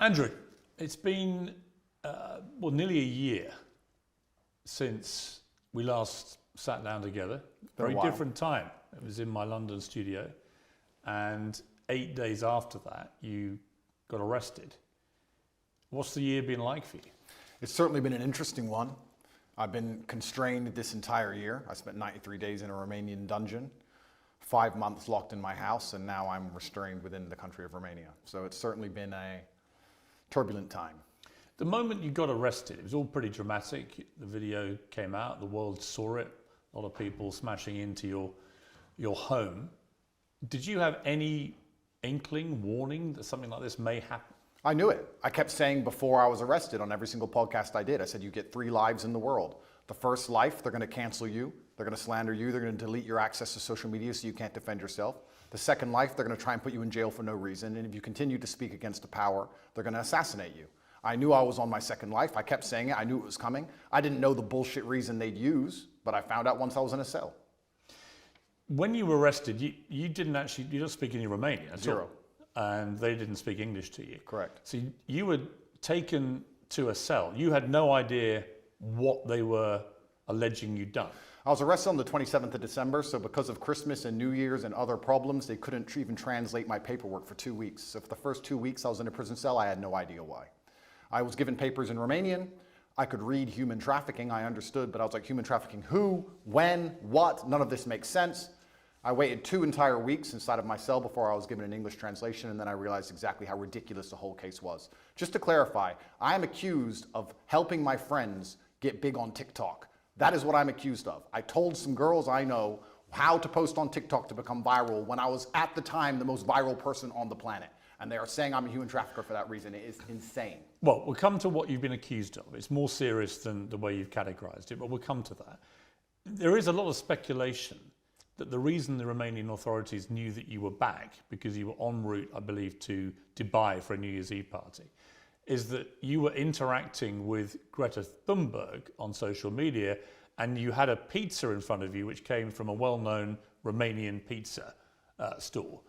Andrew, it's been nearly a year since we last sat down together. Very different time. It was in my London studio, and 8 days after that, you got arrested. What's the year been like for you? It's certainly been an interesting one. I've been constrained this entire year. I spent 93 days in a Romanian dungeon, 5 months locked in my house, and now I'm restrained within the country of Romania. So it's certainly been a turbulent time. The moment you got arrested, it was all pretty dramatic. The video came out, the world saw it, a lot of people smashing into your home. Did you have any inkling, warning that something like this may happen? I knew it. I kept saying before I was arrested on every single podcast I did, I said, you get 3 lives in the world. The first life, they're going to cancel you. They're going to slander you. They're going to delete your access to social media so you can't defend yourself. The second life, they're going to try and put you in jail for no reason. And if you continue to speak against the power, they're going to assassinate you. I knew I was on my second life. I kept saying it. I knew it was coming. I didn't know the bullshit reason they'd use, but I found out once I was in a cell. When you were arrested, you don't speak any Romanian at Zero. all. And they didn't speak English to you. Correct. So you were taken to a cell. You had no idea what they were alleging you'd done. I was arrested on the 27th of December, so because of Christmas and New Year's and other problems, they couldn't even translate my paperwork for 2 weeks. So for the first 2 weeks I was in a prison cell, I had no idea why. I was given papers in Romanian. I could read human trafficking, I understood, but I was like, human trafficking who, when, what? None of this makes sense. I waited 2 entire weeks inside of my cell before I was given an English translation, and then I realized exactly how ridiculous the whole case was. Just to clarify, I am accused of helping my friends get big on TikTok. That is what I'm accused of. I told some girls I know how to post on TikTok to become viral when I was at the time the most viral person on the planet. And they are saying I'm a human trafficker for that reason. It is insane. Well, we'll come to what you've been accused of. It's more serious than the way you've categorized it, but we'll come to that. There is a lot of speculation that the reason the Romanian authorities knew that you were back, because you were en route, I believe, to Dubai for a New Year's Eve party, is that you were interacting with Greta Thunberg on social media, and you had a pizza in front of you which came from a well-known Romanian pizza store.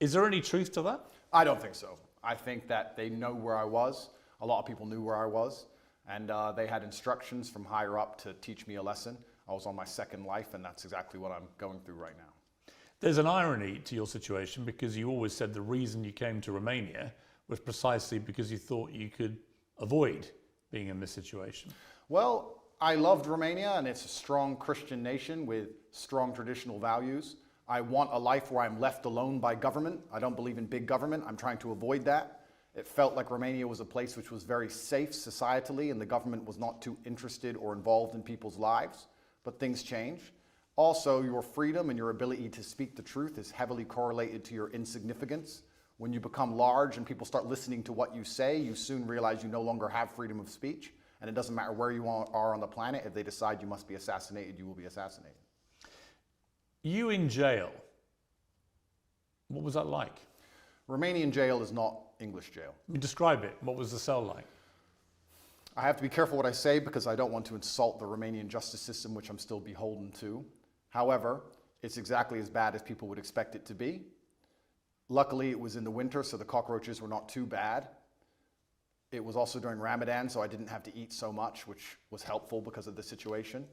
Is there any truth to that? I don't think so. I think that they know where I was. A lot of people knew where I was, and they had instructions from higher up to teach me a lesson. I was on my second life, and that's exactly what I'm going through right now. There's an irony to your situation, because you always said the reason you came to Romania was precisely because you thought you could avoid being in this situation. Well, I loved Romania, and it's a strong Christian nation with strong traditional values. I want a life where I'm left alone by government. I don't believe in big government. I'm trying to avoid that. It felt like Romania was a place which was very safe societally, and the government was not too interested or involved in people's lives. But things change. Also, your freedom and your ability to speak the truth is heavily correlated to your insignificance. When you become large and people start listening to what you say, you soon realize you no longer have freedom of speech. And it doesn't matter where you are on the planet. If they decide you must be assassinated, you will be assassinated. You in jail, what was that like? Romanian jail is not English jail. Describe it. What was the cell like? I have to be careful what I say because I don't want to insult the Romanian justice system, which I'm still beholden to. However, it's exactly as bad as people would expect it to be. Luckily, it was in the winter, so the cockroaches were not too bad. It was also during Ramadan, so I didn't have to eat so much, which was helpful because of the situation.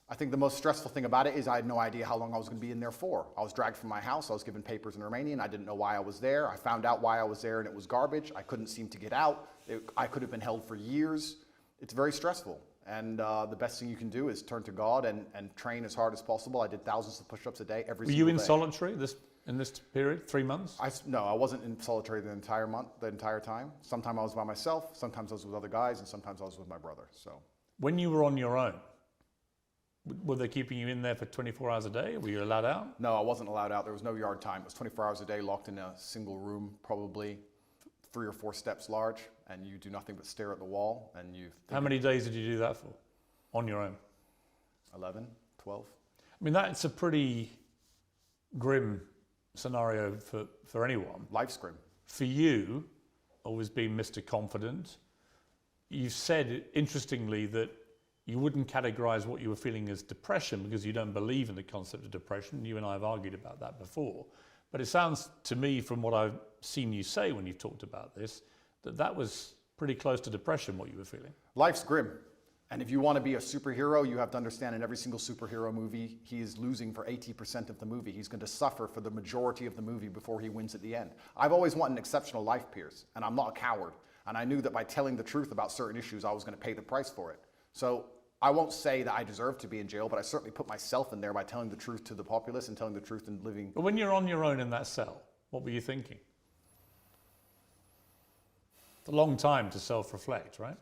I think the most stressful thing about it is I had no idea how long I was going to be in there for. I was dragged from my house. I was given papers in Romanian. I didn't know why I was there. I found out why I was there, and it was garbage. I couldn't seem to get out. I could have been held for years. It's very stressful. And the best thing you can do is turn to God and train as hard as possible. I did thousands of push-ups a day every single day. Were you in solitary in this period, 3 months? No, I wasn't in solitary the entire time. Sometimes I was by myself. Sometimes I was with other guys, and sometimes I was with my brother. So, when you were on your own, were they keeping you in there for 24 hours a day? Were you allowed out? No, I wasn't allowed out. There was no yard time. It was 24 hours a day, locked in a single room, probably 3 or 4 steps large, and you do nothing but stare at the wall. And you. How many days did you do that for, on your own? 11, 12. I mean, that's a pretty grim scenario for anyone. Life's grim. For you, always being Mr. Confident, you said, interestingly, that you wouldn't categorize what you were feeling as depression because you don't believe in the concept of depression. You and I have argued about that before. But it sounds to me, from what I've seen you say when you've talked about this, that was pretty close to depression, what you were feeling. Life's grim. And if you want to be a superhero, you have to understand in every single superhero movie, he is losing for 80% of the movie. He's going to suffer for the majority of the movie before he wins at the end. I've always wanted an exceptional life, Piers, and I'm not a coward. And I knew that by telling the truth about certain issues, I was going to pay the price for it. So I won't say that I deserve to be in jail, but I certainly put myself in there by telling the truth to the populace and telling the truth and living. But when you're on your own in that cell, what were you thinking? It's a long time to self-reflect, right?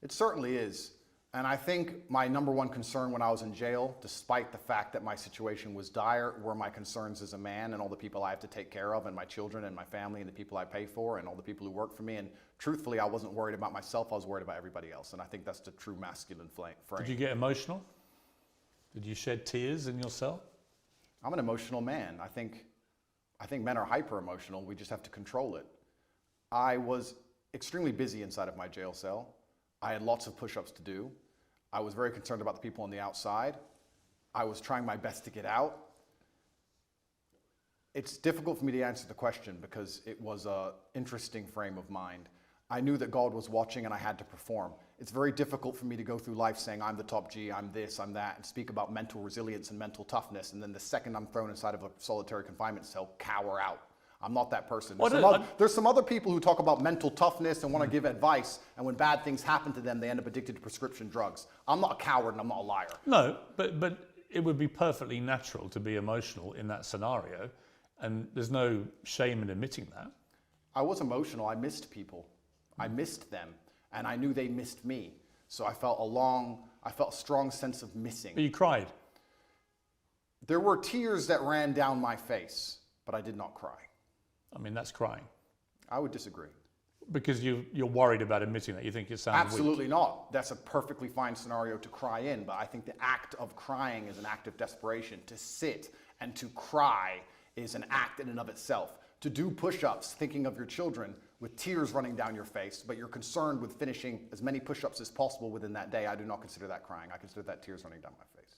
It certainly is. And I think my number one concern when I was in jail, despite the fact that my situation was dire, were my concerns as a man and all the people I have to take care of, and my children and my family and the people I pay for and all the people who work for me. And truthfully, I wasn't worried about myself, I was worried about everybody else. And I think that's the true masculine frame. Did you get emotional? Did you shed tears in your cell? I'm an emotional man. I think men are hyper emotional. We just have to control it. I was extremely busy inside of my jail cell. I had lots of push-ups to do. I was very concerned about the people on the outside. I was trying my best to get out. It's difficult for me to answer the question because it was an interesting frame of mind. I knew that God was watching and I had to perform. It's very difficult for me to go through life saying I'm the top G, I'm this, I'm that, and speak about mental resilience and mental toughness, and then the second I'm thrown inside of a solitary confinement cell, cower out. I'm not that person. There's some other people who talk about mental toughness and want to give advice, and when bad things happen to them, they end up addicted to prescription drugs. I'm not a coward and I'm not a liar. No, but it would be perfectly natural to be emotional in that scenario, and there's no shame in admitting that. I was emotional. I missed people. I missed them, and I knew they missed me. So I felt a strong sense of missing. But you cried. There were tears that ran down my face, but I did not cry. I mean, that's crying. I would disagree. Because you're worried about admitting that. You think it sounds Absolutely weak. not. That's a perfectly fine scenario to cry in, but I think the act of crying is an act of desperation. To sit and to cry is an act in and of itself. To do push-ups thinking of your children with tears running down your face, but you're concerned with finishing as many push-ups as possible within that day, I do not consider that crying. I consider that tears running down my face.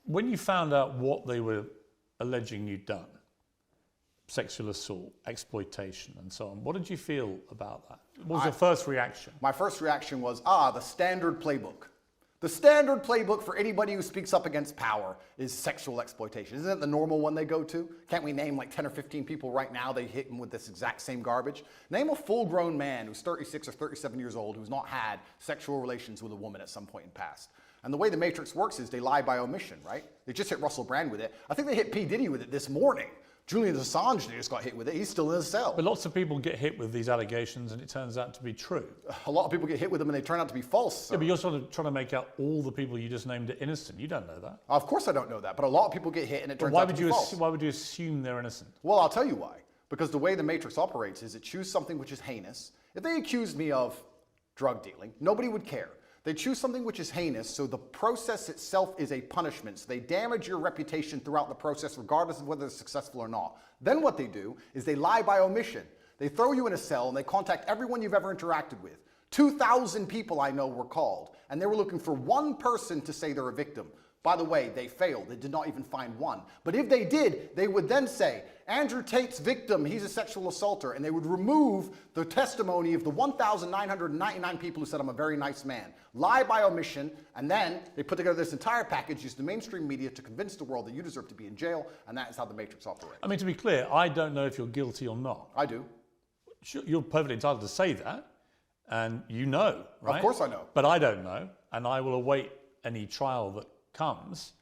When you found out what they were alleging you'd done, sexual assault, exploitation, and so on, what did you feel about that? What was your first reaction? My first reaction was, the standard playbook. The standard playbook for anybody who speaks up against power is sexual exploitation. Isn't that the normal one they go to? Can't we name like 10 or 15 people right now they hit them with this exact same garbage? Name a full-grown man who's 36 or 37 years old who's not had sexual relations with a woman at some point in the past. And the way the Matrix works is they lie by omission, right? They just hit Russell Brand with it. I think they hit P. Diddy with it this morning. Julian Assange just got hit with it. He's still in a cell. But lots of people get hit with these allegations and it turns out to be true. A lot of people get hit with them and they turn out to be false. Yeah, but you're sort of trying to make out all the people you just named are innocent. You don't know that. Of course I don't know that, but a lot of people get hit and it turns out to be false. Why would you assume they're innocent? Well, I'll tell you why. Because the way the Matrix operates is it chooses something which is heinous. If they accused me of drug dealing, nobody would care. They choose something which is heinous, so the process itself is a punishment. So they damage your reputation throughout the process, regardless of whether it's successful or not. Then what they do is they lie by omission. They throw you in a cell and they contact everyone you've ever interacted with. 2,000 people I know were called, and they were looking for one person to say they're a victim. By the way, they failed. They did not even find one. But if they did, they would then say, Andrew Tate's victim, he's a sexual assaulter. And they would remove the testimony of the 1,999 people who said, I'm a very nice man. Lie by omission, and then they put together this entire package, use the mainstream media to convince the world that you deserve to be in jail, and that is how the Matrix operates. I mean, to be clear, I don't know if you're guilty or not. I do. You're perfectly entitled to say that, and you know, right? Of course I know. But I don't know, and I will await any trial that comes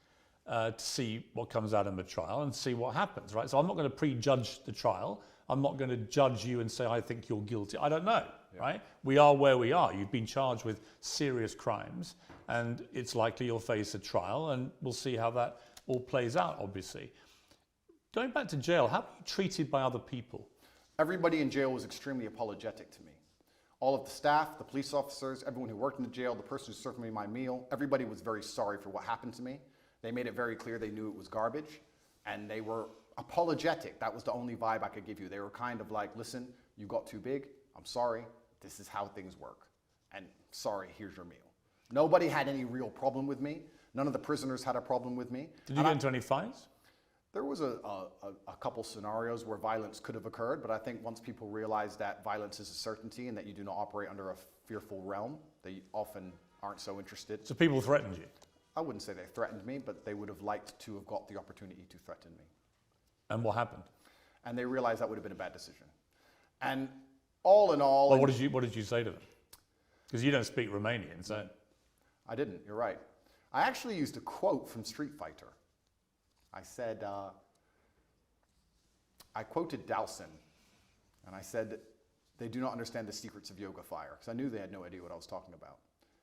to see what comes out in the trial and see what happens, right? So I'm not going to prejudge the trial. I'm not going to judge you and say, I think you're guilty. I don't know, right? We are where we are. You've been charged with serious crimes and it's likely you'll face a trial and we'll see how that all plays out, obviously. Going back to jail, how were you treated by other people? Everybody in jail was extremely apologetic to me. All of the staff, the police officers, everyone who worked in the jail, the person who served me my meal, everybody was very sorry for what happened to me. They made it very clear they knew it was garbage, and they were apologetic. That was the only vibe I could give you. They were kind of like, listen, you got too big. I'm sorry. This is how things work. And sorry, here's your meal. Nobody had any real problem with me. None of the prisoners had a problem with me. Did you get into any fights? There was a couple scenarios where violence could have occurred, but I think once people realize that violence is a certainty and that you do not operate under a fearful realm, they often aren't so interested. So people threatened you? I wouldn't say they threatened me, but they would have liked to have got the opportunity to threaten me. And what happened? And they realized that would have been a bad decision. And all in all... Well, what did you say to them? Because you don't speak Romanian, so... I didn't, you're right. I actually used a quote from Street Fighter. I said, I quoted Dowson, and I said, they do not understand the secrets of yoga fire, because I knew they had no idea what I was talking about.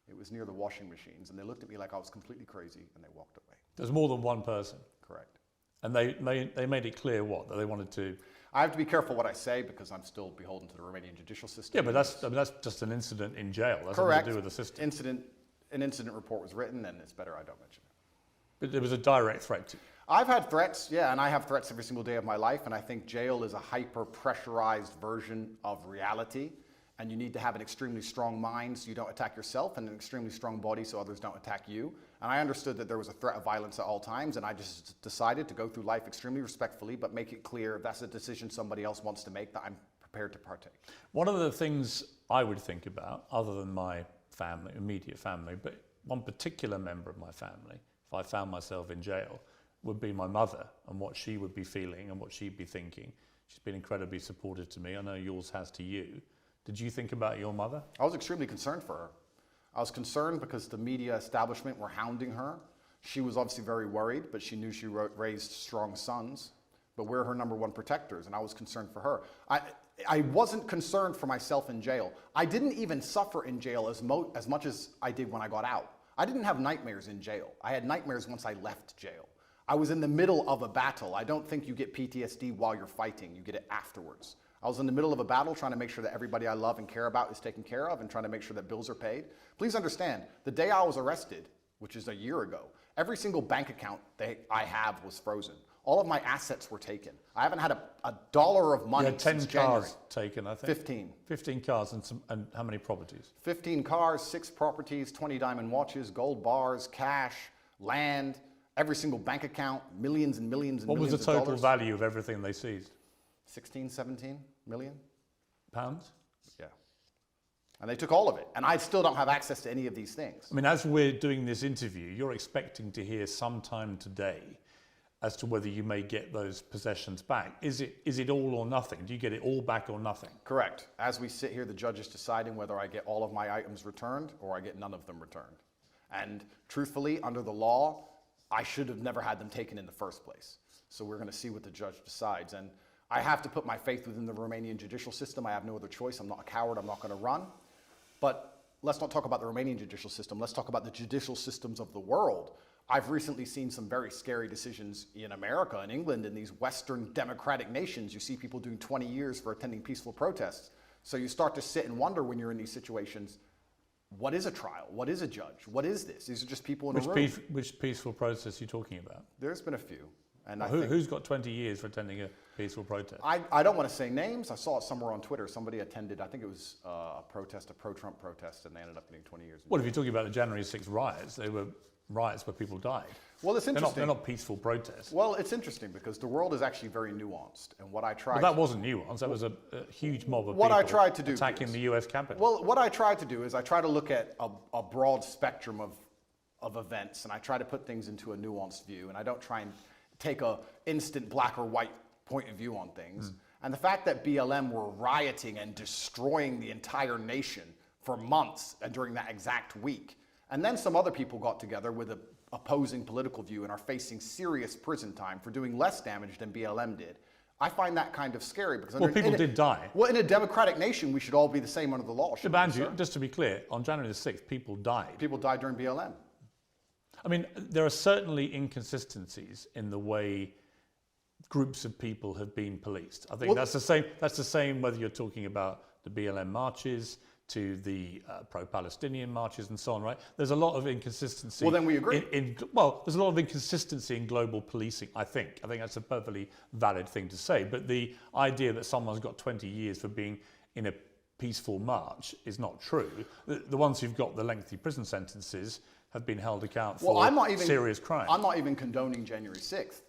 It was near the washing machines, and they looked at me like I was completely crazy, and they walked away. There's more than one person? Correct. And they made it clear what? That they wanted to... I have to be careful what I say, because I'm still beholden to the Romanian judicial system. Yeah, but that's just an incident in jail. That's Correct. nothing to do with the system. An incident report was written, and it's better I don't mention it. But there was a direct threat to you. I've had threats, yeah, and I have threats every single day of my life, and I think jail is a hyper-pressurized version of reality, and you need to have an extremely strong mind so you don't attack yourself, and an extremely strong body so others don't attack you. And I understood that there was a threat of violence at all times, and I just decided to go through life extremely respectfully, but make it clear if that's a decision somebody else wants to make, that I'm prepared to partake. One of the things I would think about, other than my family, immediate family, but one particular member of my family, if I found myself in jail, would be my mother and what she would be feeling and what she'd be thinking. She's been incredibly supportive to me. I know yours has to you. Did you think about your mother? I was extremely concerned for her. I was concerned because the media establishment were hounding her. She was obviously very worried, but she knew she raised strong sons. But we're her number one protectors, and I was concerned for her. I wasn't concerned for myself in jail. I didn't even suffer in jail as much as I did when I got out. I didn't have nightmares in jail. I had nightmares once I left jail. I was in the middle of a battle. I don't think you get PTSD while you're fighting. You get it afterwards. I was in the middle of a battle trying to make sure that everybody I love and care about is taken care of and trying to make sure that bills are paid. Please understand, the day I was arrested, which is a year ago, every single bank account that I have was frozen. All of my assets were taken. I haven't had a dollar of money since January. 10 cars taken, I think. 15. 15 cars and how many properties? 15 cars, 6 properties, 20 diamond watches, gold bars, cash, land, every single bank account, millions and millions and what millions of was the dollars. total value of everything they seized? 16, 17 million? Pounds? Yeah. And they took all of it. And I still don't have access to any of these things. I mean, as we're doing this interview, you're expecting to hear sometime today as to whether you may get those possessions back. Is it all or nothing? Do you get it all back or nothing? Correct. As we sit here, the judge is deciding whether I get all of my items returned or I get none of them returned. And truthfully, under the law, I should have never had them taken in the first place. So we're going to see what the judge decides. And I have to put my faith within the Romanian judicial system. I have no other choice. I'm not a coward. I'm not going to run. But let's not talk about the Romanian judicial system. Let's talk about the judicial systems of the world. I've recently seen some very scary decisions in America and England, in these Western democratic nations. You see people doing 20 years for attending peaceful protests. So you start to sit and wonder when you're in these situations, what is a trial? What is a judge? What is this? These are just people in a room. Which peaceful protest are you talking about? There's been a few. And well, who's got 20 years for attending a peaceful protest? I don't want to say names. I saw it somewhere on Twitter. Somebody attended, I think it was a protest, a pro-Trump protest, and they ended up getting 20 years. Well, if you're talking about the January 6th riots, they were riots where people died. Well, it's interesting. They're not peaceful protests. Well, it's interesting because the world is actually very nuanced. And what I tried... But that wasn't nuanced. That was a huge mob of what people I tried to do attacking the US Capitol. Well, what I tried to do is I try to look at a broad spectrum of events, and I try to put things into a nuanced view, and I don't try and take a instant black or white point of view on things. And the fact that BLM were rioting and destroying the entire nation for months and during that exact week, and then some other people got together with an opposing political view and are facing serious prison time for doing less damage than BLM did. I find that kind of scary because people did die. Well, in a democratic nation, we should all be the same under the law. But Andrew, just to be clear, on January the 6th, people died. People died during BLM. I mean, there are certainly inconsistencies in the way groups of people have been policed. I think that's the same. That's the same whether you're talking about the BLM marches to the pro-Palestinian marches and so on, right? There's a lot of inconsistency. Well, then we agree. There's a lot of inconsistency in global policing, I think. I think that's a perfectly valid thing to say. But the idea that someone's got 20 years for being in a peaceful march is not true. The ones who've got the lengthy prison sentences have been held account for serious crimes. I'm not even condoning January 6th.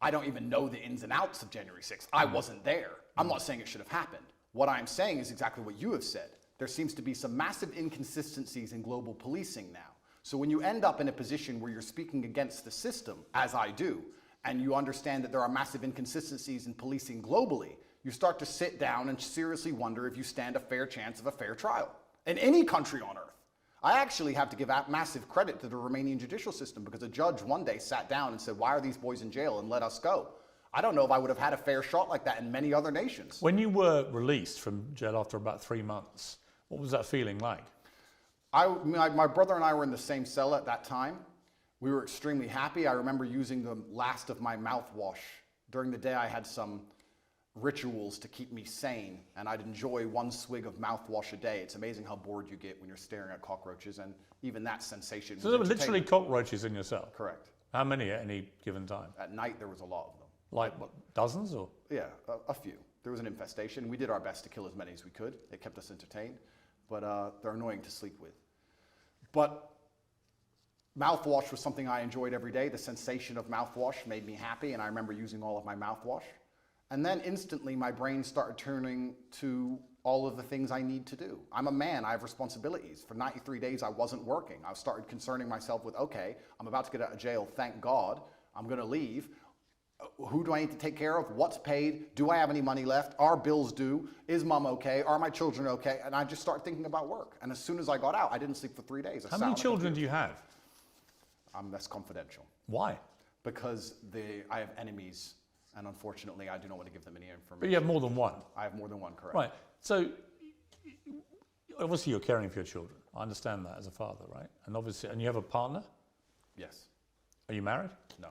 I don't even know the ins and outs of January 6th. I wasn't there. I'm not saying it should have happened. What I'm saying is exactly what you have said. There seems to be some massive inconsistencies in global policing now. So when you end up in a position where you're speaking against the system, as I do, and you understand that there are massive inconsistencies in policing globally, you start to sit down and seriously wonder if you stand a fair chance of a fair trial in any country on earth. I actually have to give out massive credit to the Romanian judicial system because a judge one day sat down and said, why are these boys in jail, and let us go. I don't know if I would have had a fair shot like that in many other nations. When you were released from jail after about 3 months, what was that feeling like? My brother and I were in the same cell at that time. We were extremely happy. I remember using the last of my mouthwash. During the day I had some rituals to keep me sane, and I'd enjoy 1 swig of mouthwash a day. It's amazing how bored you get when you're staring at cockroaches, and even that sensation. So there were literally cockroaches in your cell? Correct. How many at any given time? At night there was a lot of them. Like what, dozens or? Yeah, a few. There was an infestation. We did our best to kill as many as we could. It kept us entertained, but they're annoying to sleep with. But mouthwash was something I enjoyed every day. The sensation of mouthwash made me happy, and I remember using all of my mouthwash. And then instantly my brain started turning to all of the things I need to do. I'm a man, I have responsibilities. For 93 days I wasn't working. I started concerning myself with, okay, I'm about to get out of jail, thank God. I'm gonna leave. Who do I need to take care of? What's paid? Do I have any money left? Are bills due? Is mom okay? Are my children okay? And I just started thinking about work. And as soon as I got out, I didn't sleep for 3 days. How many children do you have? That's confidential. Why? Because I have enemies, and unfortunately I do not want to give them any information. But you have more than one? I have more than one, correct. Right, so obviously you're caring for your children. I understand that as a father, right? And obviously, and you have a partner? Yes. Are you married? No.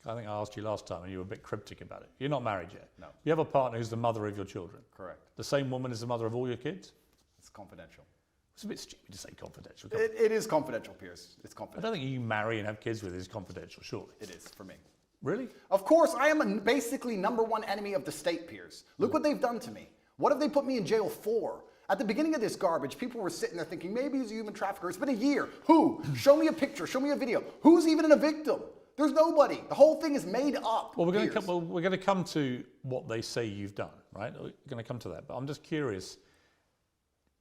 I think I asked you last time and you were a bit cryptic about it. You're not married yet? No. You have a partner who's the mother of your children? Correct. The same woman is the mother of all your kids? It's confidential. It's a bit stupid to say confidential. It is confidential, Piers. It's I confidential. don't think you marry and have kids with is confidential, surely. It is for me. Really? Of course, I am basically #1 enemy of the state, Piers. Look what they've done to me. What have they put me in jail for? At the beginning of this garbage, people were sitting there thinking, maybe he's a human trafficker. It's been a year. Who? Show me a picture. Show me a video. Who's even a victim? There's nobody. The whole thing is made up. Well, we're going to come to what they say you've done, right? We're going to come to that. But I'm just curious.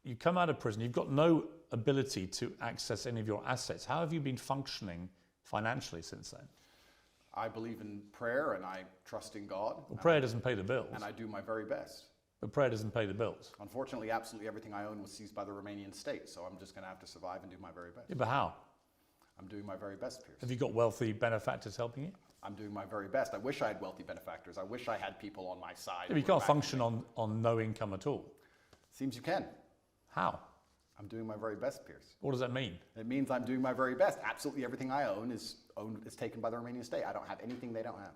You come out of prison. You've got no ability to access any of your assets. How have you been functioning financially since then? I believe in prayer and I trust in God. Well, prayer doesn't pay the bills. And I do my very best. But prayer doesn't pay the bills. Unfortunately, absolutely everything I own was seized by the Romanian state, so I'm just going to have to survive and do my very best. Yeah, but how? I'm doing my very best, Piers. Have you got wealthy benefactors helping you? I'm doing my very best. I wish I had wealthy benefactors. I wish I had people on my side. Yeah, but you can't function on no income at all. Seems you can. How? I'm doing my very best, Piers. What does that mean? It means I'm doing my very best. Absolutely everything I own is taken by the Romanian state. I don't have anything they don't have.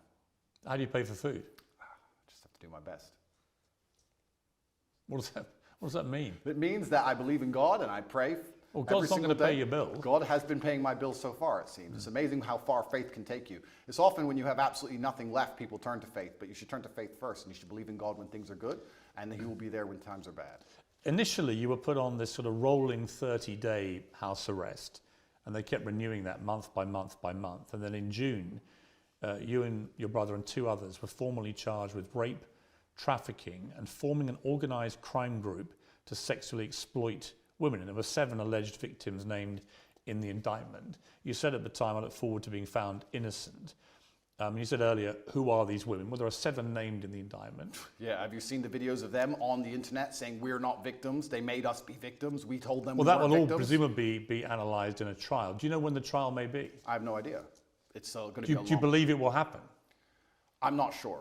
How do you pay for food? I just have to do my best. What does that mean? It means that I believe in God and I pray. Well, God's not going to pay your bills. God has been paying my bills so far, it seems. It's amazing how far faith can take you. It's often when you have absolutely nothing left, people turn to faith, but you should turn to faith first, and you should believe in God when things are good, and He will be there when times are bad. Initially, you were put on this sort of rolling 30-day house arrest, and they kept renewing that month by month by month. And then in June, you and your brother and 2 others were formally charged with rape, trafficking, and forming an organised crime group to sexually exploit women. And there were 7 alleged victims named in the indictment. You said at the time, I look forward to being found innocent. You said earlier, who are these women? Well, there are 7 named in the indictment. Yeah, have you seen the videos of them on the internet saying we're not victims? They made us be victims. We told them well, we that weren't will victims. all presumably be analysed in a trial. Do you know when the trial may be? I have no idea. It's going to be a long... Do you believe it will happen? I'm not sure.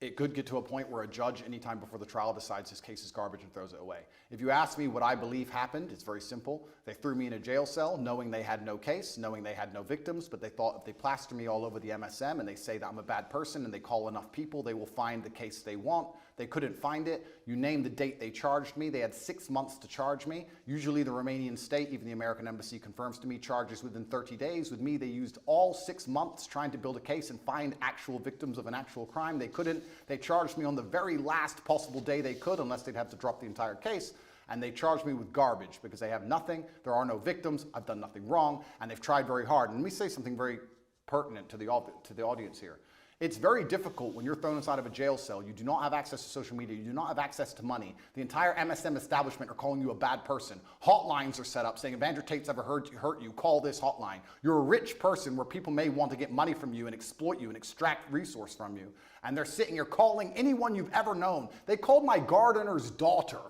It could get to a point where a judge, anytime before the trial, decides his case is garbage and throws it away. If you ask me what I believe happened, it's very simple. They threw me in a jail cell knowing they had no case, knowing they had no victims, but they thought if they plaster me all over the MSM and they say that I'm a bad person and they call enough people, they will find the case they want. They couldn't find it. You name the date they charged me. They had 6 months to charge me. Usually the Romanian state, even the American embassy confirms to me, charges within 30 days. With me, they used all 6 months trying to build a case and find actual victims of an actual crime. They couldn't. They charged me on the very last possible day they could, unless they'd have to drop the entire case. And they charged me with garbage because they have nothing. There are no victims. I've done nothing wrong. And they've tried very hard. And let me say something very pertinent to the audience here. It's very difficult when you're thrown inside of a jail cell. You do not have access to social media. You do not have access to money. The entire MSM establishment are calling you a bad person. Hotlines are set up saying, if Andrew Tate's ever hurt you, call this hotline. You're a rich person where people may want to get money from you and exploit you and extract resource from you. And they're sitting here calling anyone you've ever known. They called my gardener's daughter,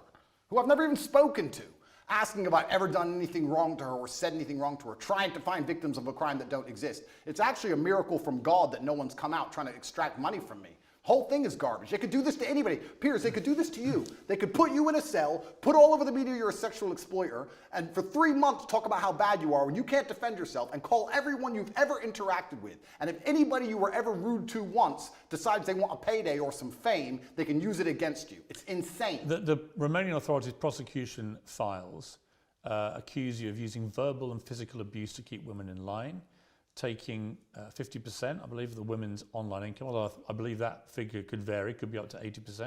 who I've never even spoken to, asking if I'd ever done anything wrong to her or said anything wrong to her, trying to find victims of a crime that don't exist. It's actually a miracle from God that no one's come out trying to extract money from me. Whole thing is garbage. They could do this to anybody. Piers, they could do this to you. They could put you in a cell, put all over the media you're a sexual exploiter, and for 3 months talk about how bad you are when you can't defend yourself, and call everyone you've ever interacted with. And if anybody you were ever rude to once decides they want a payday or some fame, they can use it against you. It's insane. The Romanian authorities' prosecution files accuse you of using verbal and physical abuse to keep women in line, taking 50%, I believe, of the women's online income, although I believe that figure could vary, could be up to 80%. Is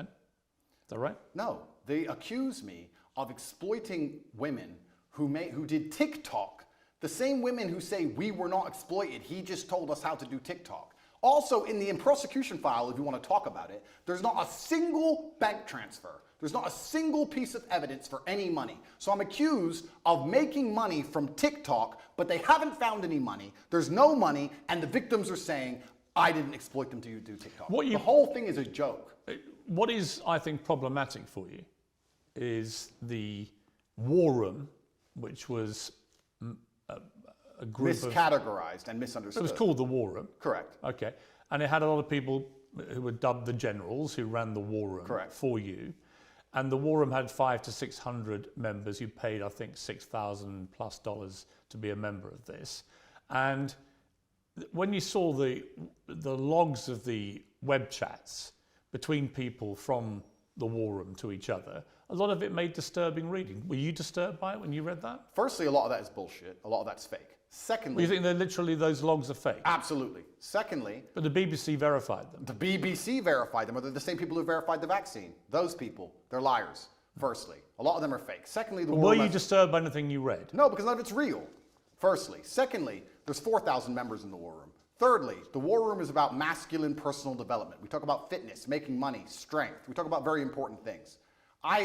that right? No, they accuse me of exploiting women who did TikTok. The same women who say we were not exploited, he just told us how to do TikTok. Also, in the prosecution file, if you want to talk about it, there's not a single bank transfer. There's not a single piece of evidence for any money. So I'm accused of making money from TikTok, but they haven't found any money. There's no money, and the victims are saying, I didn't exploit them to do TikTok. The whole thing is a joke. What is, I think, problematic for you is the war room, which was a group miscategorized and misunderstood. It was called the war room. Correct. Okay. And it had a lot of people who were dubbed the generals who ran the war room. Correct. For you. And the war room had 500 to 600 members who paid, I think, $6,000 plus to be a member of this. And when you saw the logs of the web chats between people from the war room to each other, a lot of it made disturbing reading. Were you disturbed by it when you read that? Firstly, a lot of that is bullshit. A lot of that's fake. Secondly... Well, you think they're literally those logs are fake? Absolutely. Secondly... But the BBC verified them. The BBC verified them, or they're the same people who verified the vaccine. Those people, they're liars, firstly. A lot of them are fake. Secondly, the war Were room... you disturbed by anything you read? No, because none of it's real, firstly. Secondly, there's 4,000 members in the war room. Thirdly, the war room is about masculine personal development. We talk about fitness, making money, strength. We talk about very important things.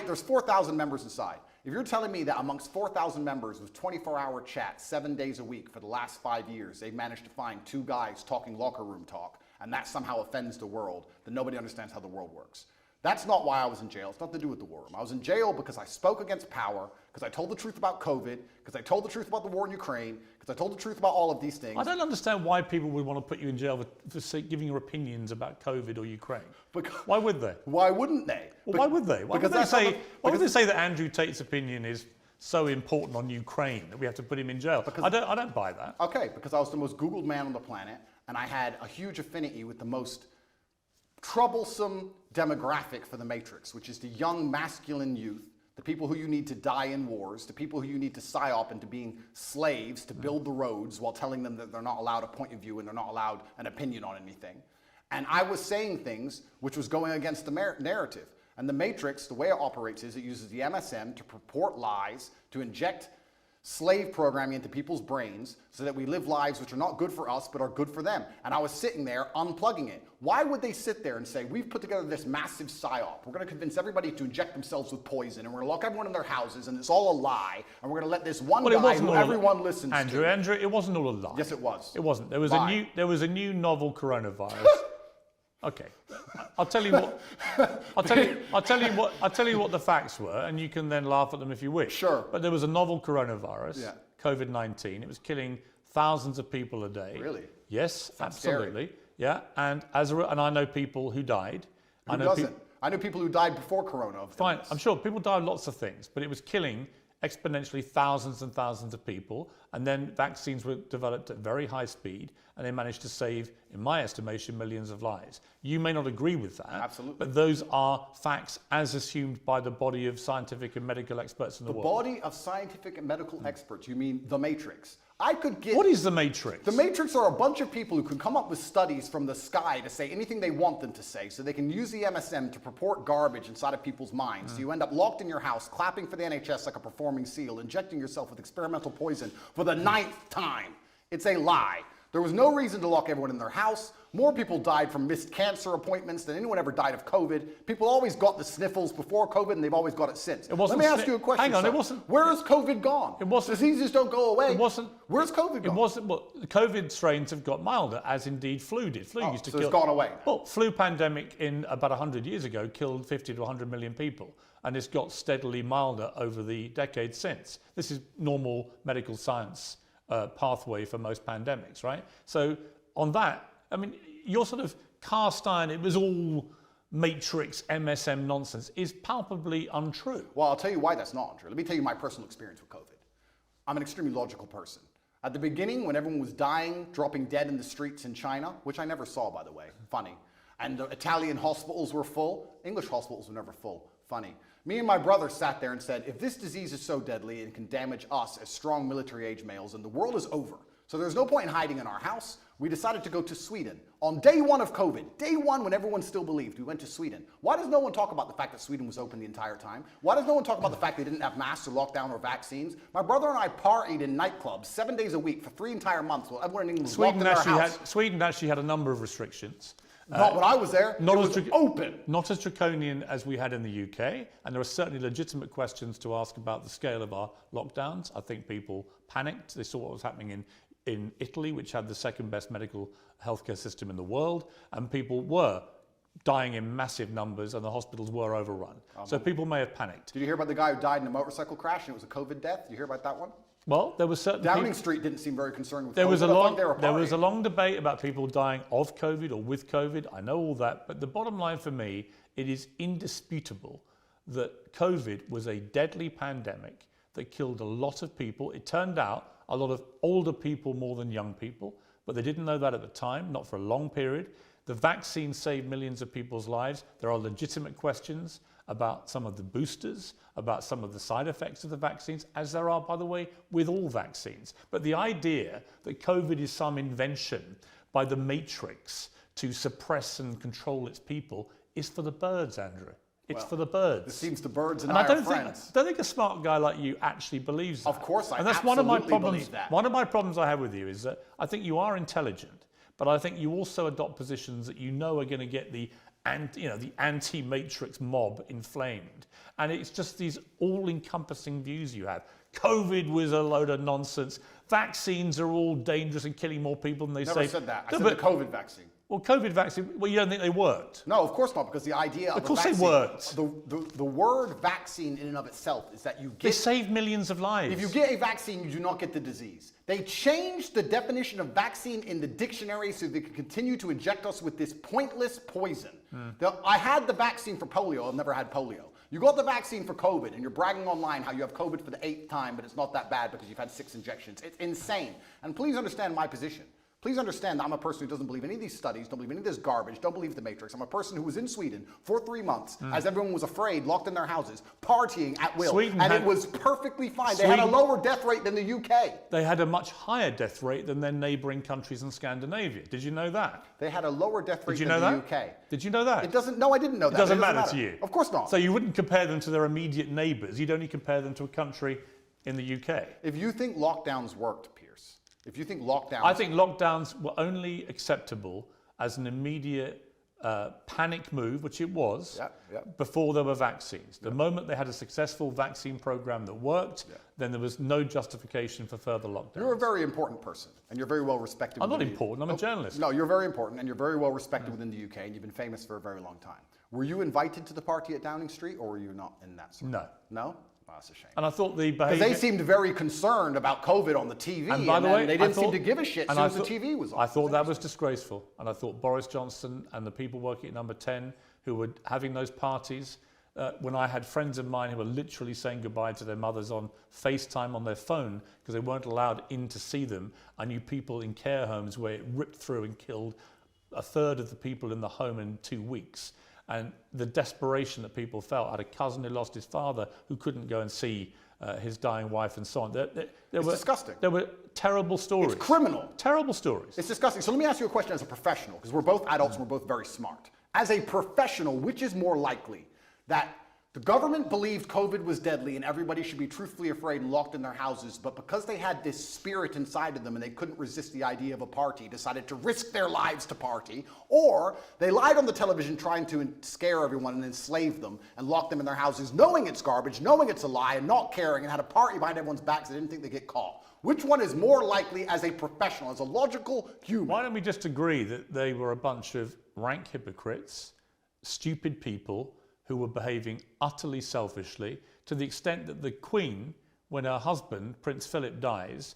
There's 4,000 members inside. If you're telling me that amongst 4,000 members with 24-hour chat 7 days a week for the last 5 years, they've managed to find 2 guys talking locker room talk, and that somehow offends the world, then nobody understands how the world works. That's not why I was in jail. It's nothing to do with the war room. I was in jail because I spoke against power, because I told the truth about COVID, because I told the truth about the war in Ukraine, because I told the truth about all of these things. I don't understand why people would want to put you in jail for giving your opinions about COVID or Ukraine. Why would they? Why wouldn't they? Well, why would they? Why would they say that Andrew Tate's opinion is so important on Ukraine that we have to put him in jail? I don't buy that. Okay, because I was the most Googled man on the planet, and I had a huge affinity with the most troublesome demographic for the Matrix, which is the young masculine youth, the people who you need to die in wars, the people who you need to psyop into being slaves to build the roads while telling them that they're not allowed a point of view and they're not allowed an opinion on anything. And I was saying things which was going against the narrative. And the Matrix, the way it operates is it uses the MSM to purport lies, to inject slave programming into people's brains so that we live lives which are not good for us but are good for them. And I was sitting there unplugging it. Why would they sit there and say, we've put together this massive psyop, we're going to convince everybody to inject themselves with poison, and we're going to lock everyone in their houses, and it's all a lie, and we're going to let this one guy who everyone listens to... Andrew, it wasn't all a lie. Yes, it was. It wasn't. There was a new novel coronavirus. Okay, I'll tell you what the facts were, and you can then laugh at them if you wish. Sure. But there was a novel coronavirus, COVID-19. It was killing thousands of people a day. Really? Yes, absolutely. Scary. Yeah, and I know people who died. Who doesn't? I know people who died before Corona. Fine, I'm sure people died of lots of things, but it was killing exponentially thousands and thousands of people, and then vaccines were developed at very high speed, and they managed to save, in my estimation, millions of lives. You may not agree with that. Absolutely. But those are facts as assumed by the body of scientific and medical experts in the world. The body of scientific and medical experts, you mean the Matrix? I could get... What is the Matrix? The Matrix are a bunch of people who can come up with studies from the sky to say anything they want them to say, so they can use the MSM to purport garbage inside of people's minds. So you end up locked in your house, clapping for the NHS like a performing seal, injecting yourself with experimental poison for the 9th time. It's a lie. There was no reason to lock everyone in their house. More people died from missed cancer appointments than anyone ever died of COVID. People always got the sniffles before COVID, and they've always got it since. Let me ask you a question. Hang on, sir. it wasn't. Where has COVID gone? It wasn't. Diseases don't go away. It wasn't. Where's COVID gone? It wasn't. Well, the COVID strains have got milder, as indeed flu did. Flu used to so kill. It's gone away now. Well, flu pandemic in about 100 years ago killed 50 to 100 million people, and it's got steadily milder over the decades since. This is normal medical science pathway for most pandemics, right? So on that, I mean, your sort of cast iron, it was all matrix MSM nonsense, is palpably untrue. Well, I'll tell you why that's not untrue. Let me tell you my personal experience with COVID. I'm an extremely logical person. At the beginning, when everyone was dying, dropping dead in the streets in China, which I never saw, by the way, funny, and the Italian hospitals were full, English hospitals were never full, funny. Me and my brother sat there and said, if this disease is so deadly and can damage us as strong military-age males, then the world is over. So there's no point in hiding in our house. We decided to go to Sweden. On day one of COVID, day one when everyone still believed, we went to Sweden. Why does no one talk about the fact that Sweden was open the entire time? Why does no one talk about the fact they didn't have masks or lockdown or vaccines? My brother and I partied in nightclubs 7 days a week for 3 entire months while everyone in England was locked in their house. Sweden actually had a number of restrictions. Not when I was there. It was open. Not as draconian as we had in the UK, and there are certainly legitimate questions to ask about the scale of our lockdowns. I think people panicked. They saw what was happening in Italy, which had the second best medical healthcare system in the world, and people were dying in massive numbers and the hospitals were overrun. So people may have panicked. Did you hear about the guy who died in a motorcycle crash and it was a COVID death? Did you hear about that one? Well, there was certain Downing Street didn't seem very concerned with there COVID. was a long debate about people dying of COVID or with COVID. I know all that, but the bottom line for me, it is indisputable that COVID was a deadly pandemic that killed a lot of people. It turned out a lot of older people more than young people, but they didn't know that at the time, not for a long period. The vaccine saved millions of people's lives. There are legitimate questions about some of the boosters, about some of the side effects of the vaccines, as there are, by the way, with all vaccines. But the idea that COVID is some invention by the matrix to suppress and control its people is for the birds, Andrew. It's for the birds. It seems the birds and I our friends. don't think a smart guy like you actually believes that. Of course I And that's absolutely one of my problems. believe that. One of my problems I have with you is that I think you are intelligent, but I think you also adopt positions that you know are going to get the anti-matrix mob inflamed. And it's just these all-encompassing views you have. COVID was a load of nonsense. Vaccines are all dangerous and killing more people than they say. Never said that. I said the COVID vaccine. Well, COVID vaccine, well, you don't think they worked? No, of course not, because the idea of Of course the they vaccine, worked. The word vaccine in and of itself is that you They get... saved millions of lives. If you get a vaccine, you do not get the disease. They changed the definition of vaccine in the dictionary so they could continue to inject us with this pointless poison. I had the vaccine for polio. I've never had polio. You got the vaccine for COVID, and you're bragging online how you have COVID for the 8th time, but it's not that bad because you've had 6 injections. It's insane. And please understand my position. Please understand that I'm a person who doesn't believe any of these studies, don't believe any of this garbage, don't believe the Matrix. I'm a person who was in Sweden for 3 months as everyone was afraid, locked in their houses, partying at will. It was perfectly fine. They had a lower death rate than the UK. They had a much higher death rate than their neighbouring countries in Scandinavia. Did you know that? They had a lower death rate than the UK. Did you know that? It doesn't, no, I didn't know that. It doesn't matter to you? Of course not. So you wouldn't compare them to their immediate neighbours. You'd only compare them to a country in the UK. If you think lockdowns worked, Piers, if you think lockdowns... I think lockdowns were only acceptable as an immediate panic move, which it was, before there were vaccines. The moment they had a successful vaccine program that worked, then there was no justification for further lockdowns. You're a very important person, and you're very well respected. I'm not important, I'm a journalist. No, you're very important, and you're very well respected within the UK, and you've been famous for a very long time. Were you invited to the party at Downing Street, or were you not in that sort? No. No? Oh, that's a shame. And I thought the behaviour... Because they seemed very concerned about COVID on the TV, and by the way, they didn't seem to give a shit as soon as the TV was on. I thought that was disgraceful. And I thought Boris Johnson and the people working at Number 10 who were having those parties, when I had friends of mine who were literally saying goodbye to their mothers on FaceTime on their phone because they weren't allowed in to see them. I knew people in care homes where it ripped through and killed a third of the people in the home in 2 weeks. And the desperation that people felt. I had a cousin who lost his father who couldn't go and see his dying wife and so on. It's disgusting. There were terrible stories. It's criminal. Terrible stories. It's disgusting. So let me ask you a question as a professional, because we're both adults and we're both very smart. As a professional, which is more likely, that The government believed COVID was deadly and everybody should be truthfully afraid and locked in their houses, but because they had this spirit inside of them and they couldn't resist the idea of a party, decided to risk their lives to party, or they lied on the television trying to scare everyone and enslave them and lock them in their houses, knowing it's garbage, knowing it's a lie, and not caring, and had a party behind everyone's backs they didn't think they'd get caught. Which one is more likely as a professional, as a logical human? Why don't we just agree that they were a bunch of rank hypocrites, stupid people, who were behaving utterly selfishly to the extent that the Queen, when her husband, Prince Philip, dies,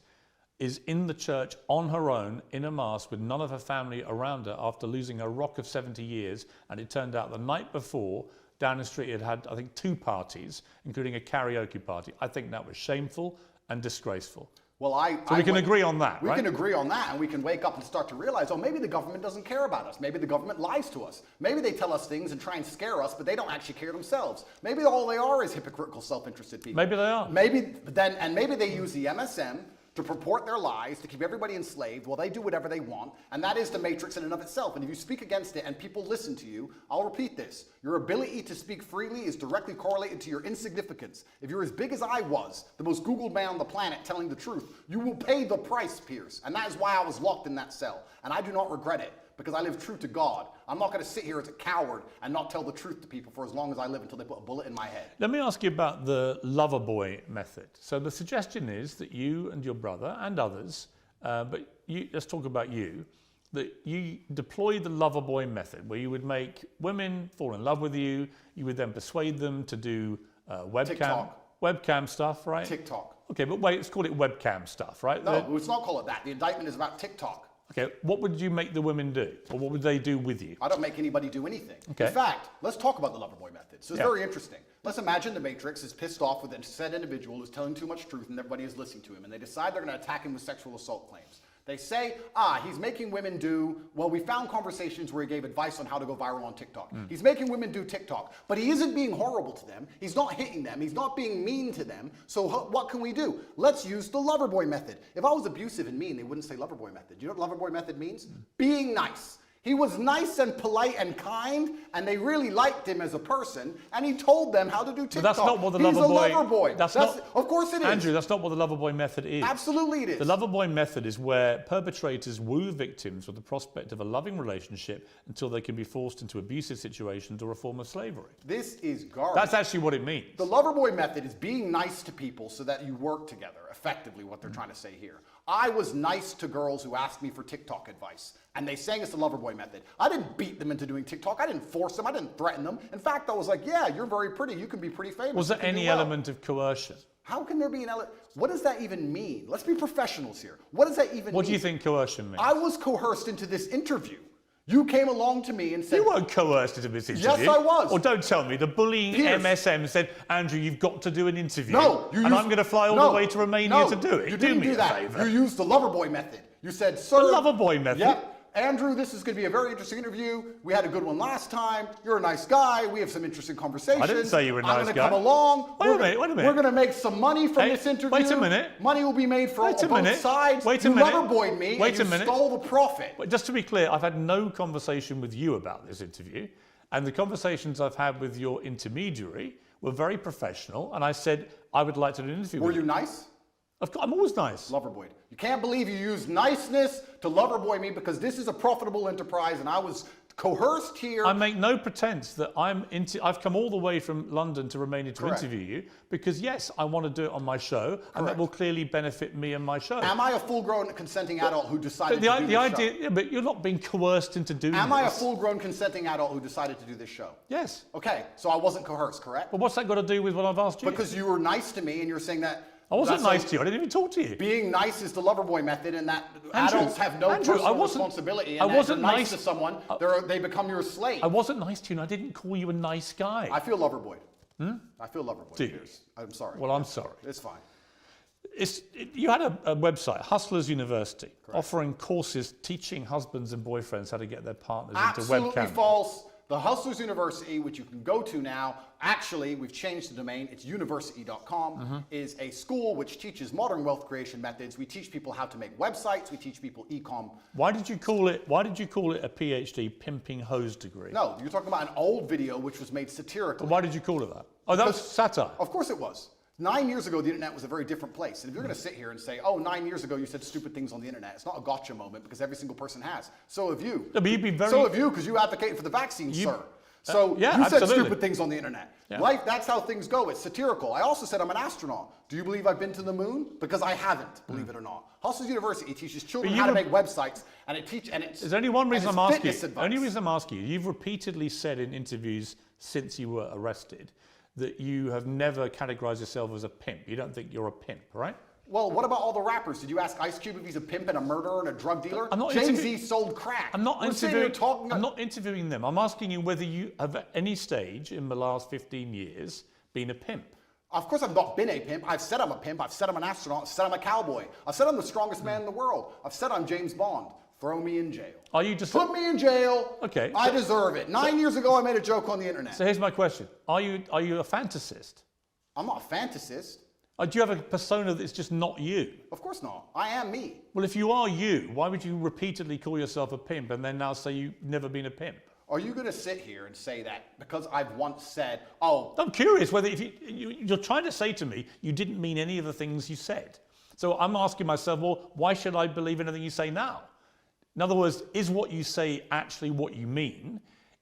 is in the church on her own in a mass with none of her family around her after losing a rock of 70 years. And it turned out the night before, Downing Street had, I think, 2 parties, including a karaoke party. I think that was shameful and disgraceful. Well, so we can agree on that, we right? can agree on that, and we can wake up and start to realize, oh, maybe the government doesn't care about us. Maybe the government lies to us. Maybe they tell us things and try and scare us, but they don't actually care themselves. Maybe all they are is hypocritical, self-interested people. Maybe they are. Maybe they use the MSM to purport their lies, to keep everybody enslaved while they do whatever they want, and that is the matrix in and of itself. And if you speak against it and people listen to you, I'll repeat this. Your ability to speak freely is directly correlated to your insignificance. If you're as big as I was, the most Googled man on the planet telling the truth, you will pay the price, Piers. And that is why I was locked in that cell. And I do not regret it, because I live true to God. I'm not going to sit here as a coward and not tell the truth to people for as long as I live until they put a bullet in my head. Let me ask you about the lover boy method. So the suggestion is that you and your brother and others, but let's talk about you, that you deploy the lover boy method, where you would make women fall in love with you, you would then persuade them to do webcam stuff, right? TikTok. Okay, but wait, let's call it webcam stuff, right? No, let's not call it that. The indictment is about TikTok. Okay, what would you make the women do? Or what would they do with you? I don't make anybody do anything. Okay. In fact, let's talk about the lover boy method. So it's very interesting. Let's imagine the Matrix is pissed off with a said individual who's telling too much truth and everybody is listening to him, and they decide they're going to attack him with sexual assault claims. They say, he's making women do, well, we found conversations where he gave advice on how to go viral on TikTok. He's making women do TikTok, but he isn't being horrible to them. He's not hitting them. He's not being mean to them. So what can we do? Let's use the lover boy method. If I was abusive and mean, they wouldn't say lover boy method. Do you know what lover boy method means? Being nice. He was nice and polite and kind, and they really liked him as a person, and he told them how to do TikTok. But that's not what the lover boy... Of course it is. Andrew, that's not what the lover boy method is. Absolutely it is. The lover boy method is where perpetrators woo victims with the prospect of a loving relationship until they can be forced into abusive situations or a form of slavery. This is garbage. That's actually what it means. The lover boy method is being nice to people so that you work together, effectively what they're trying to say here. I was nice to girls who asked me for TikTok advice, and they sang it's the lover boy method. I didn't beat them into doing TikTok. I didn't force them. I didn't threaten them. In fact, I was like, yeah, you're very pretty. You can be pretty famous. Was there any element of coercion? How can there be an element? What does that even mean? Let's be professionals here. What does that even mean? What do you think coercion means? I was coerced into this interview. You came along to me and said... You weren't coerced into this interview. Yes, I was. Or don't tell me. The bullying Piers. MSM said, Andrew, you've got to do an interview. No. And I'm going to fly all the way to Romania to do it. You didn't do that. You used the lover boy method. You said, sir... The lover boy method? Yep. Andrew, this is going to be a very interesting interview. We had a good one last time. You're a nice guy. We have some interesting conversations. I didn't say you were a nice guy. I'm going to come along. Wait a minute. We're going to make some money from this interview. Wait a minute. Money will be made for both sides. You lover boyed me and you stole the profit. But just to be clear, I've had no conversation with you about this interview. And the conversations I've had with your intermediary were very professional. And I said, I would like to do an interview with you. Were you nice? I'm always nice. Loverboyed. You can't believe you used niceness to loverboy me because this is a profitable enterprise and I was coerced here. I make no pretense that I've come all the way from London to Romania to interview you because, yes, I want to do it on my show and that will clearly benefit me and my show. Am I a full-grown consenting adult who decided to do this show? Yeah, but you're not being coerced into doing this. Am I a full-grown consenting adult who decided to do this show? Yes. Okay, so I wasn't coerced, correct? But what's that got to do with what I've asked you? Because you were nice to me and you're saying that... I wasn't nice to you. I didn't even talk to you. Being nice is the lover boy method, and that adults have no personal responsibility. And if you're nice to someone, they become your slave. I wasn't nice to you, and I didn't call you a nice guy. I feel lover boyed. I feel lover boyed. Piers. I'm sorry. Well, I'm sorry. It's fine. You had a website, Hustlers University, offering courses teaching husbands and boyfriends how to get their partners into webcam. Absolutely false. The Hustlers University, which you can go to now, actually, we've changed the domain, it's university.com, is a school which teaches modern wealth creation methods. We teach people how to make websites, we teach people e-com. Why did you call it a PhD pimping hose degree? No, you're talking about an old video which was made satirically. But why did you call it that? Oh, that was satire. Of course it was. 9 years ago, the internet was a very different place. And if you're going to sit here and say, oh, 9 years ago you said stupid things on the internet, it's not a gotcha moment because every single person has. So have you. No, but you'd be very... So have you because you advocated for the vaccine, sir. So yeah, you said absolutely. stupid things on the internet. Yeah. Life, that's how things go. It's satirical. I also said I'm an astronaut. Do you believe I've been to the moon? Because I haven't, believe it or not. Hustle's University teaches children how to make websites, and it's There's only one reason I'm asking you. Advice. Only reason I'm asking you. You've repeatedly said in interviews since you were arrested that you have never categorized yourself as a pimp. You don't think you're a pimp, right? Well, what about all the rappers? Did you ask Ice Cube if he's a pimp and a murderer and a drug dealer? I'm not Jay-Z sold crack. I'm not interviewing them. I'm asking you whether you have at any stage in the last 15 years been a pimp. Of course I've not been a pimp. I've said I'm a pimp. I've said I'm an astronaut. I've said I'm a cowboy. I've said I'm the strongest man in the world. I've said I'm James Bond. Throw me in jail. Are you just... Put me in jail. Okay. I deserve it. 9 years ago I made a joke on the internet. So here's my question. Are you a fantasist? I'm not a fantasist. Do you have a persona that's just not you? Of course not. I am me. Well, if you are you, why would you repeatedly call yourself a pimp and then now say you've never been a pimp? Are you going to sit here and say that because I've once said, oh... I'm curious whether if you're trying to say to me you didn't mean any of the things you said. So I'm asking myself, well, why should I believe anything you say now? In other words, is what you say actually what you mean?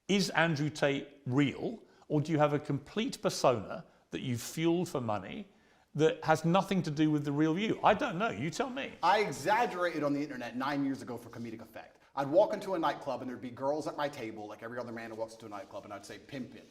Is Andrew Tate real? Or do you have a complete persona that you've fueled for money that has nothing to do with the real you? I don't know. You tell me. I exaggerated on the internet 9 years ago for comedic effect. I'd walk into a nightclub and there'd be girls at my table, like every other man who walks into a nightclub, and I'd say, pimpin'.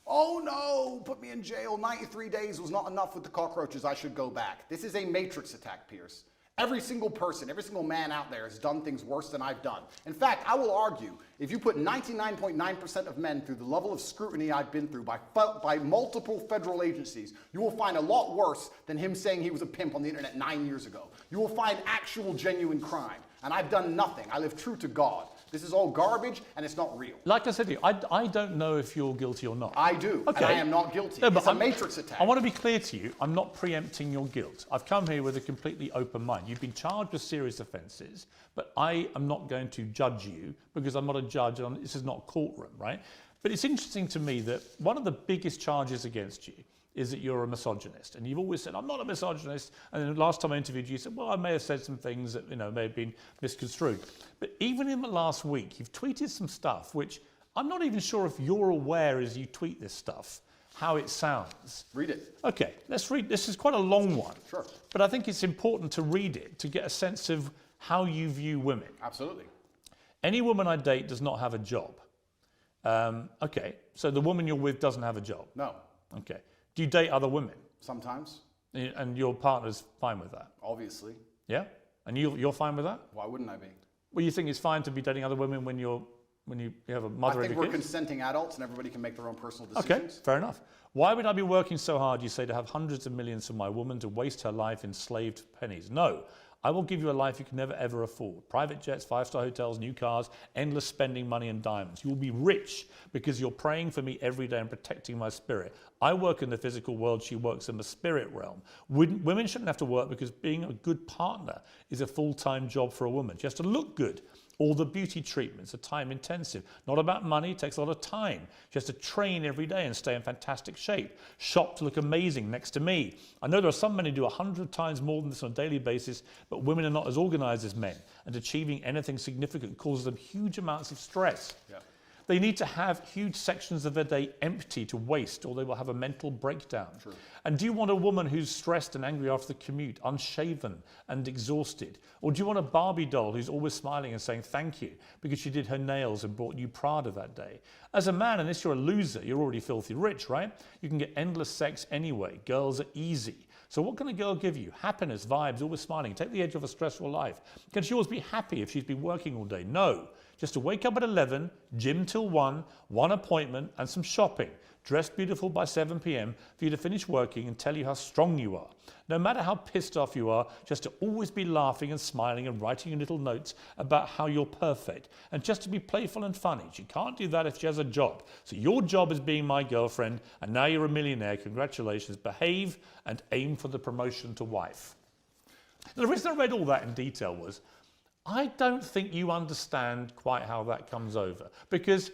Oh no, put me in jail. 93 days was not enough with the cockroaches. I should go back. This is a matrix attack, Piers. Every single person, every single man out there has done things worse than I've done. In fact, I will argue, if you put 99.9% of men through the level of scrutiny I've been through by multiple federal agencies, you will find a lot worse than him saying he was a pimp on the internet 9 years ago. You will find actual genuine crime. And I've done nothing. I live true to God. This is all garbage and it's not real. Like I said to you, I don't know if you're guilty or not. I do, okay. and I am not guilty. No, it's a matrix attack. I want to be clear to you, I'm not preempting your guilt. I've come here with a completely open mind. You've been charged with serious offences, but I am not going to judge you because I'm not a judge and this is not a courtroom, right? But it's interesting to me that one of the biggest charges against you is that you're a misogynist. And you've always said, I'm not a misogynist. And then the last time I interviewed you, you said, well, I may have said some things that may have been misconstrued. But even in the last week, you've tweeted some stuff, which I'm not even sure if you're aware as you tweet this stuff, how it sounds. Read it. Okay, let's read. This is quite a long one. Sure. But I think it's important to read it to get a sense of how you view women. Absolutely. Any woman I date does not have a job. Okay, so the woman you're with doesn't have a job? No. Okay. Do you date other women? Sometimes. And your partner's fine with that? Obviously. Yeah? And you're fine with that? Why wouldn't I be? Well, you think it's fine to be dating other women when you have a mother I of think your we're kids? consenting adults and everybody can make their own personal decisions. Okay, fair enough. Why would I be working so hard, you say, to have hundreds of millions for my woman to waste her life enslaved pennies? No. I will give you a life you can never ever afford. Private jets, 5-star hotels, new cars, endless spending money and diamonds. You will be rich because you're praying for me every day and protecting my spirit. I work in the physical world, she works in the spirit realm. Women shouldn't have to work because being a good partner is a full-time job for a woman. She has to look good. All the beauty treatments are time intensive. Not about money, it takes a lot of time. She has to train every day and stay in fantastic shape. Shop to look amazing next to me. I know there are some men who do 100 times more than this on a daily basis, but women are not as organized as men, and achieving anything significant causes them huge amounts of stress. Yeah. They need to have huge sections of their day empty to waste, or they will have a mental breakdown. True. And do you want a woman who's stressed and angry after the commute, unshaven and exhausted? Or do you want a Barbie doll who's always smiling and saying thank you because she did her nails and bought you Prada that day? As a man, unless you're a loser, you're already filthy rich, right? You can get endless sex anyway. Girls are easy. So what can a girl give you? Happiness, vibes, always smiling. Take the edge off a stressful life. Can she always be happy if she's been working all day? No. Just to wake up at 11, gym till 1, one appointment and some shopping. Dressed beautiful by 7 p.m. for you to finish working and tell you how strong you are. No matter how pissed off you are, just to always be laughing and smiling and writing little notes about how you're perfect. And just to be playful and funny. She can't do that if she has a job. So your job is being my girlfriend and now you're a millionaire. Congratulations. Behave and aim for the promotion to wife. The reason I read all that in detail was I don't think you understand quite how that comes over. Because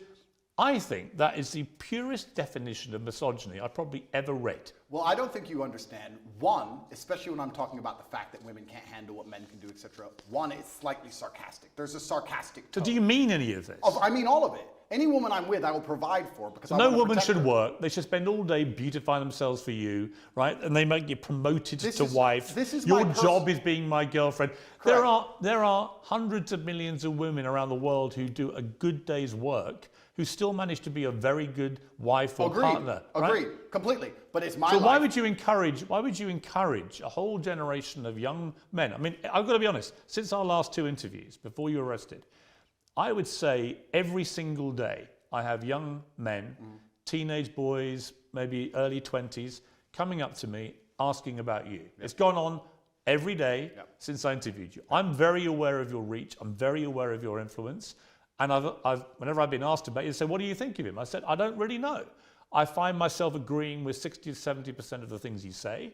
I think that is the purest definition of misogyny I've probably ever read. Well, I don't think you understand. One, especially when I'm talking about the fact that women can't handle what men can do, etc. One, it's slightly sarcastic. There's a sarcastic tone. So do you mean any of this? I mean all of it. Any woman I'm with, I will provide for because I no want to woman protect should her. work. They should spend all day beautifying themselves for you, right? And they might get promoted to wife. This is your my job is being my girlfriend. Correct. There are hundreds of millions of women around the world who do a good day's work who still manage to be a very good wife or partner. Right? Agreed, completely. But it's my So life. why would you encourage a whole generation of young men? I mean, I've got to be honest, since our last two interviews, before you were arrested, I would say every single day I have young men, teenage boys, maybe early 20s, coming up to me asking about you. Yep. It's gone on every day since I interviewed you. I'm very aware of your reach. I'm very aware of your influence. And whenever I've been asked about you, they say, what do you think of him? I said, I don't really know. I find myself agreeing with 60 to 70% of the things you say.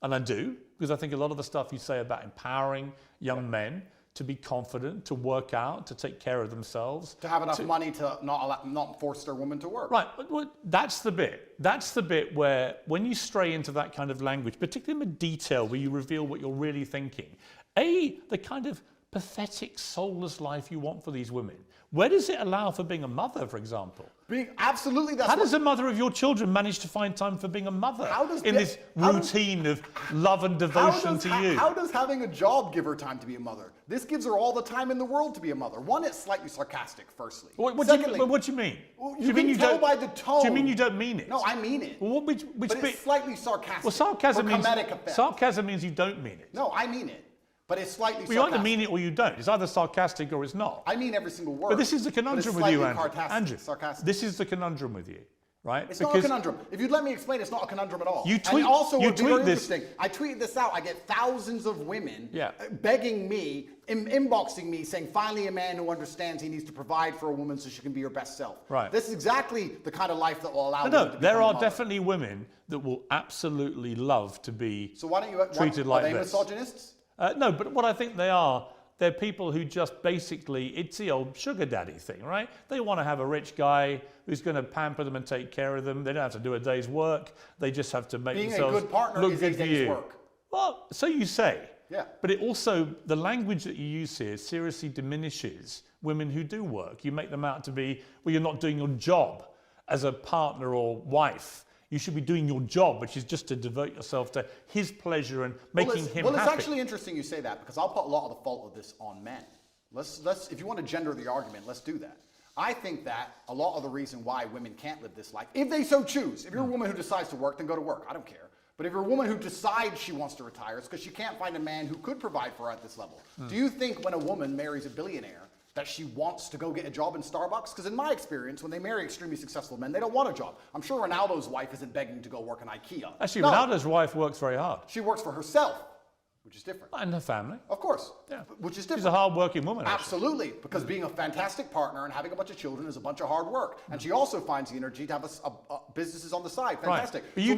And I do, because I think a lot of the stuff you say about empowering young men to be confident, to work out, to take care of themselves. To have enough money to not force their woman to work. Right, but that's the bit. That's the bit where when you stray into that kind of language, particularly in the detail where you reveal what you're really thinking, the kind of pathetic, soulless life you want for these women. Where does it allow for being a mother, for example? Absolutely, that's How does a mother of your children manage to find time for being a mother in this routine of love and devotion to you? How does having a job give her time to be a mother? This gives her all the time in the world to be a mother. One, it's slightly sarcastic, firstly. Secondly, what do you mean? Well, you can tell by the tone. Do you mean you don't mean it? No, I mean it. Well, which but it's slightly sarcastic. Well, sarcasm means you don't mean it. No, I mean it. But it's slightly sarcastic. You either mean it or you don't. It's either sarcastic or it's not. I mean every single word. But this is the conundrum with you, Andrew. Sarcastic. This is the conundrum with you, right? It's not a conundrum. If you'd let me explain, it's not a conundrum at all. You tweet, and also, you would be tweet very this. Interesting. I tweeted this out. I get thousands of women begging me, inboxing me, saying, finally a man who understands he needs to provide for a woman so she can be her best self. Right. This is exactly the kind of life that will allow women to become there are a mother. definitely women that will absolutely love to be treated like this. Are they misogynists? No, but what I think they're people who just basically, it's the old sugar daddy thing, right? They want to have a rich guy who's going to pamper them and take care of them. They don't have to do a day's work. They just have to make themselves a good partner look is good a for day's you. work. Well, so you say. Yeah. But it also, the language that you use here seriously diminishes women who do work. You make them out to be, well, you're not doing your job as a partner or wife. You should be doing your job, which is just to devote yourself to his pleasure and making him happy. Well, it's actually interesting you say that, because I'll put a lot of the fault of this on men. Let's if you want to gender the argument, let's do that. I think that a lot of the reason why women can't live this life, if they so choose, if you're a woman who decides to work, then go to work. I don't care. But if you're a woman who decides she wants to retire, it's because she can't find a man who could provide for her at this level. Do you think when a woman marries a billionaire that she wants to go get a job in Starbucks? Because in my experience, when they marry extremely successful men, they don't want a job. I'm sure Ronaldo's wife isn't begging to go work in IKEA. Actually, Ronaldo's wife works very hard. She works for herself, which is different. And her family. Of course. Yeah. Which is different. She's a hard-working woman. Absolutely, because being a fantastic partner and having a bunch of children is a bunch of hard work. And she also finds the energy to have businesses on the side. Fantastic. Right. But you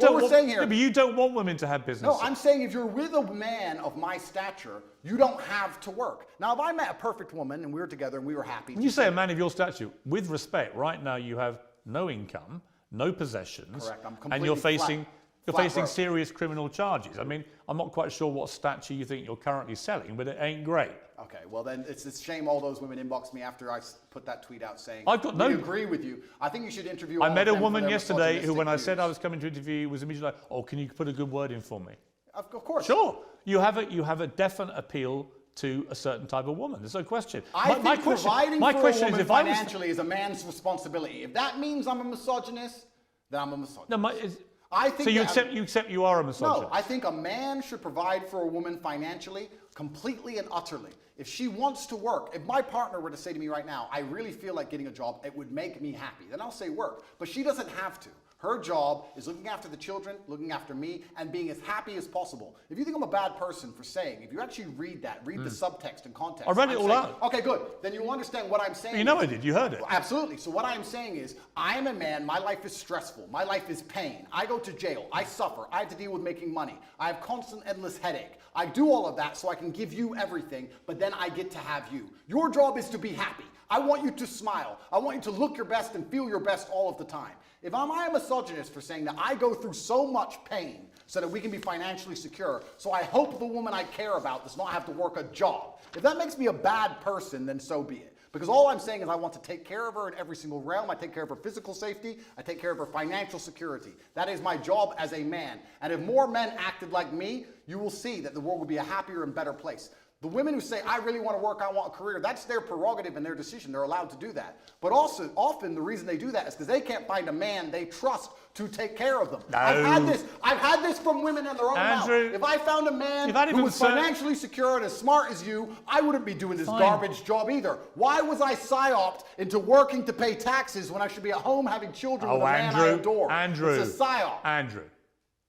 but you don't want women to have businesses. No, I'm saying if you're with a man of my stature, you don't have to work. Now, if I met a perfect woman and we were together and we were happy. When you say a man of your stature, with respect, right now you have no income, no possessions. Correct. I'm completely and you're facing broke. serious criminal charges. I mean, I'm not quite sure what stature you think you're currently selling, but it ain't great. Okay, well then it's a shame all those women inboxed me after I put that tweet out saying, I agree with you. I think you should interview I all met of a them woman for their yesterday who, when I misogynistic said I views. was coming to interview, was immediately like, oh, can you put a good word in for me? Of course. Sure. You have a definite appeal to a certain type of woman. There's no question. I think providing for a woman financially is a man's responsibility. If that means I'm a misogynist, then I'm a misogynist. No, I think so you accept you are a misogynist? No, I think a man should provide for a woman financially, completely and utterly. If she wants to work, if my partner were to say to me right now, I really feel like getting a job, it would make me happy, then I'll say work. But she doesn't have to. Her job is looking after the children, looking after me, and being as happy as possible. If you think I'm a bad person for saying, if you actually read that, read the subtext and context. I read it all out. Okay, good. Then you'll understand what I'm saying. You know I did. You heard it. Absolutely. So what I'm saying is, I am a man. My life is stressful. My life is pain. I go to jail. I suffer. I have to deal with making money. I have constant, endless headache. I do all of that so I can give you everything, but then I get to have you. Your job is to be happy. I want you to smile. I want you to look your best and feel your best all of the time. If am I a misogynist for saying that I go through so much pain so that we can be financially secure, so I hope the woman I care about does not have to work a job. If that makes me a bad person, then so be it. Because all I'm saying is I want to take care of her in every single realm. I take care of her physical safety. I take care of her financial security. That is my job as a man. And if more men acted like me, you will see that the world would be a happier and better place. The women who say, I really want to work, I want a career, that's their prerogative and their decision. They're allowed to do that. But also, often the reason they do that is because they can't find a man they trust to take care of them. No. I've had this from women in their own mouth. If I found a man who was financially secure and as smart as you, I wouldn't be doing this garbage job either. Why was I psyoped into working to pay taxes when I should be at home having children with a man I adore? Andrew, it's a psyop. Andrew,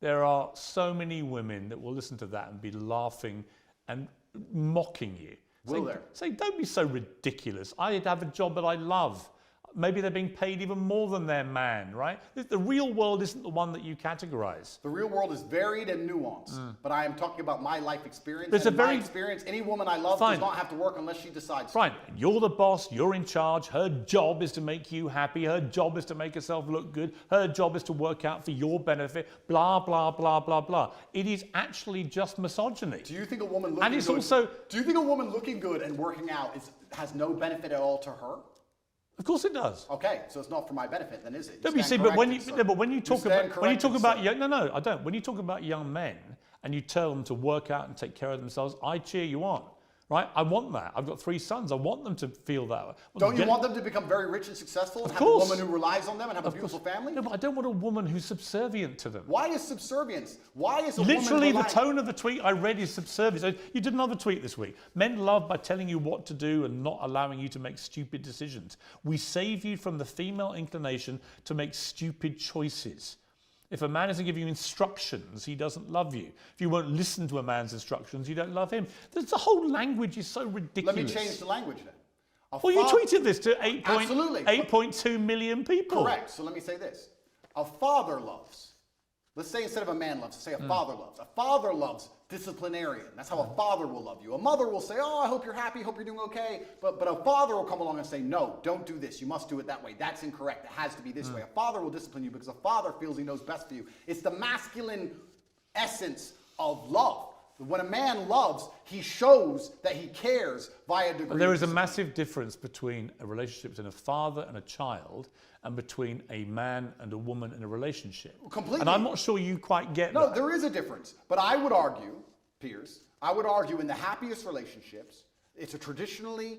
there are so many women that will listen to that and be laughing and mocking you. Say, don't be so ridiculous. I have a job that I love. Maybe they're being paid even more than their man, right? The real world isn't the one that you categorize. The real world is varied and nuanced, but I am talking about my life experience. And in my experience, any woman I love does not have to work unless she decides to. Fine, you're the boss, you're in charge, her job is to make you happy, her job is to make herself look good, her job is to work out for your benefit, blah, blah, blah, blah, blah. It is actually just misogyny. Do you think a woman looking good, do you think a woman looking good and working out has no benefit at all to her? Of course it does. Okay, so it's not for my benefit, then, is it? Don't you see? But when you talk about no, I don't. When you talk about young men and you tell them to work out and take care of themselves, I cheer you on. Right? I want that. I've got 3 sons. I want them to feel that. Don't you want them to become very rich and successful and have a woman who relies on them and have a beautiful family? No, but I don't want a woman who's subservient to them. Why is subservience? Why is a Literally, the tone of the tweet I read is subservience. You did another tweet this week. Men love by telling you what to do and not allowing you to make stupid decisions. We save you from the female inclination to make stupid choices. If a man isn't giving you instructions, he doesn't love you. If you won't listen to a man's instructions, you don't love him. The whole language is so ridiculous. Let me change the language then. Well, you tweeted this to 8.2 million people. Correct. So let me say this. A father loves. Let's say instead of a man loves, say a father loves. A father loves disciplinarian. That's how a father will love you. A mother will say, oh, I hope you're happy, hope you're doing okay. But a father will come along and say, no, don't do this. You must do it that way. That's incorrect. It has to be this way. A father will discipline you because a father feels he knows best for you. It's the masculine essence of love. When a man loves, he shows that he cares via degree. There is a massive difference between a relationship between a father and a child and between a man and a woman in a relationship. Completely. And I'm not sure you quite get that. No, there is a difference. But I would argue, Piers, I would argue in the happiest relationships, it's a traditionally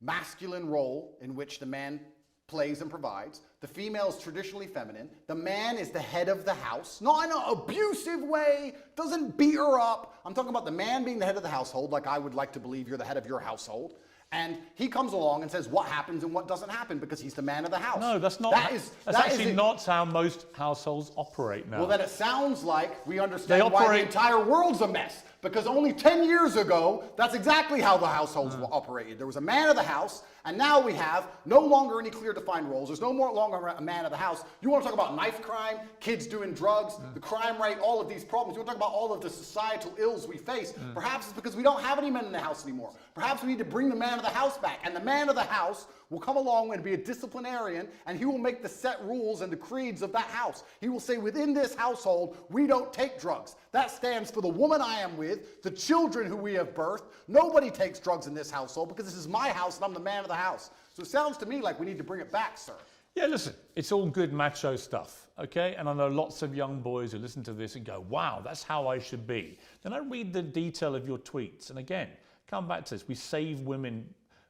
masculine role in which the man plays and provides. The female is traditionally feminine. The man is the head of the house, not in an abusive way, doesn't beat her up. I'm talking about the man being the head of the household, like I would like to believe you're the head of your household. And he comes along and says what happens and what doesn't happen because he's the man of the house. No, that's not. That's actually not how most households operate now. Well, then it sounds like we understand why the entire world's a mess. Because only 10 years ago, that's exactly how the households operated. There was a man of the house, and now we have no longer any clear defined roles. There's no longer a man of the house. You want to talk about knife crime, kids doing drugs, the crime rate, all of these problems. You want to talk about all of the societal ills we face. Perhaps it's because we don't have any men in the house anymore. Perhaps we need to bring the man of the house back. And the man of the house will come along and be a disciplinarian, and he will make the set rules and the creeds of that house. He will say, within this household, we don't take drugs. That stands for the woman I am with, the children who we have birthed. Nobody takes drugs in this household because this is my house and I'm the man of the house. So it sounds to me like we need to bring it back, sir. Yeah, listen, it's all good macho stuff, okay? And I know lots of young boys who listen to this and go, wow, that's how I should be. Then I read the detail of your tweets. And again, come back to this. We save women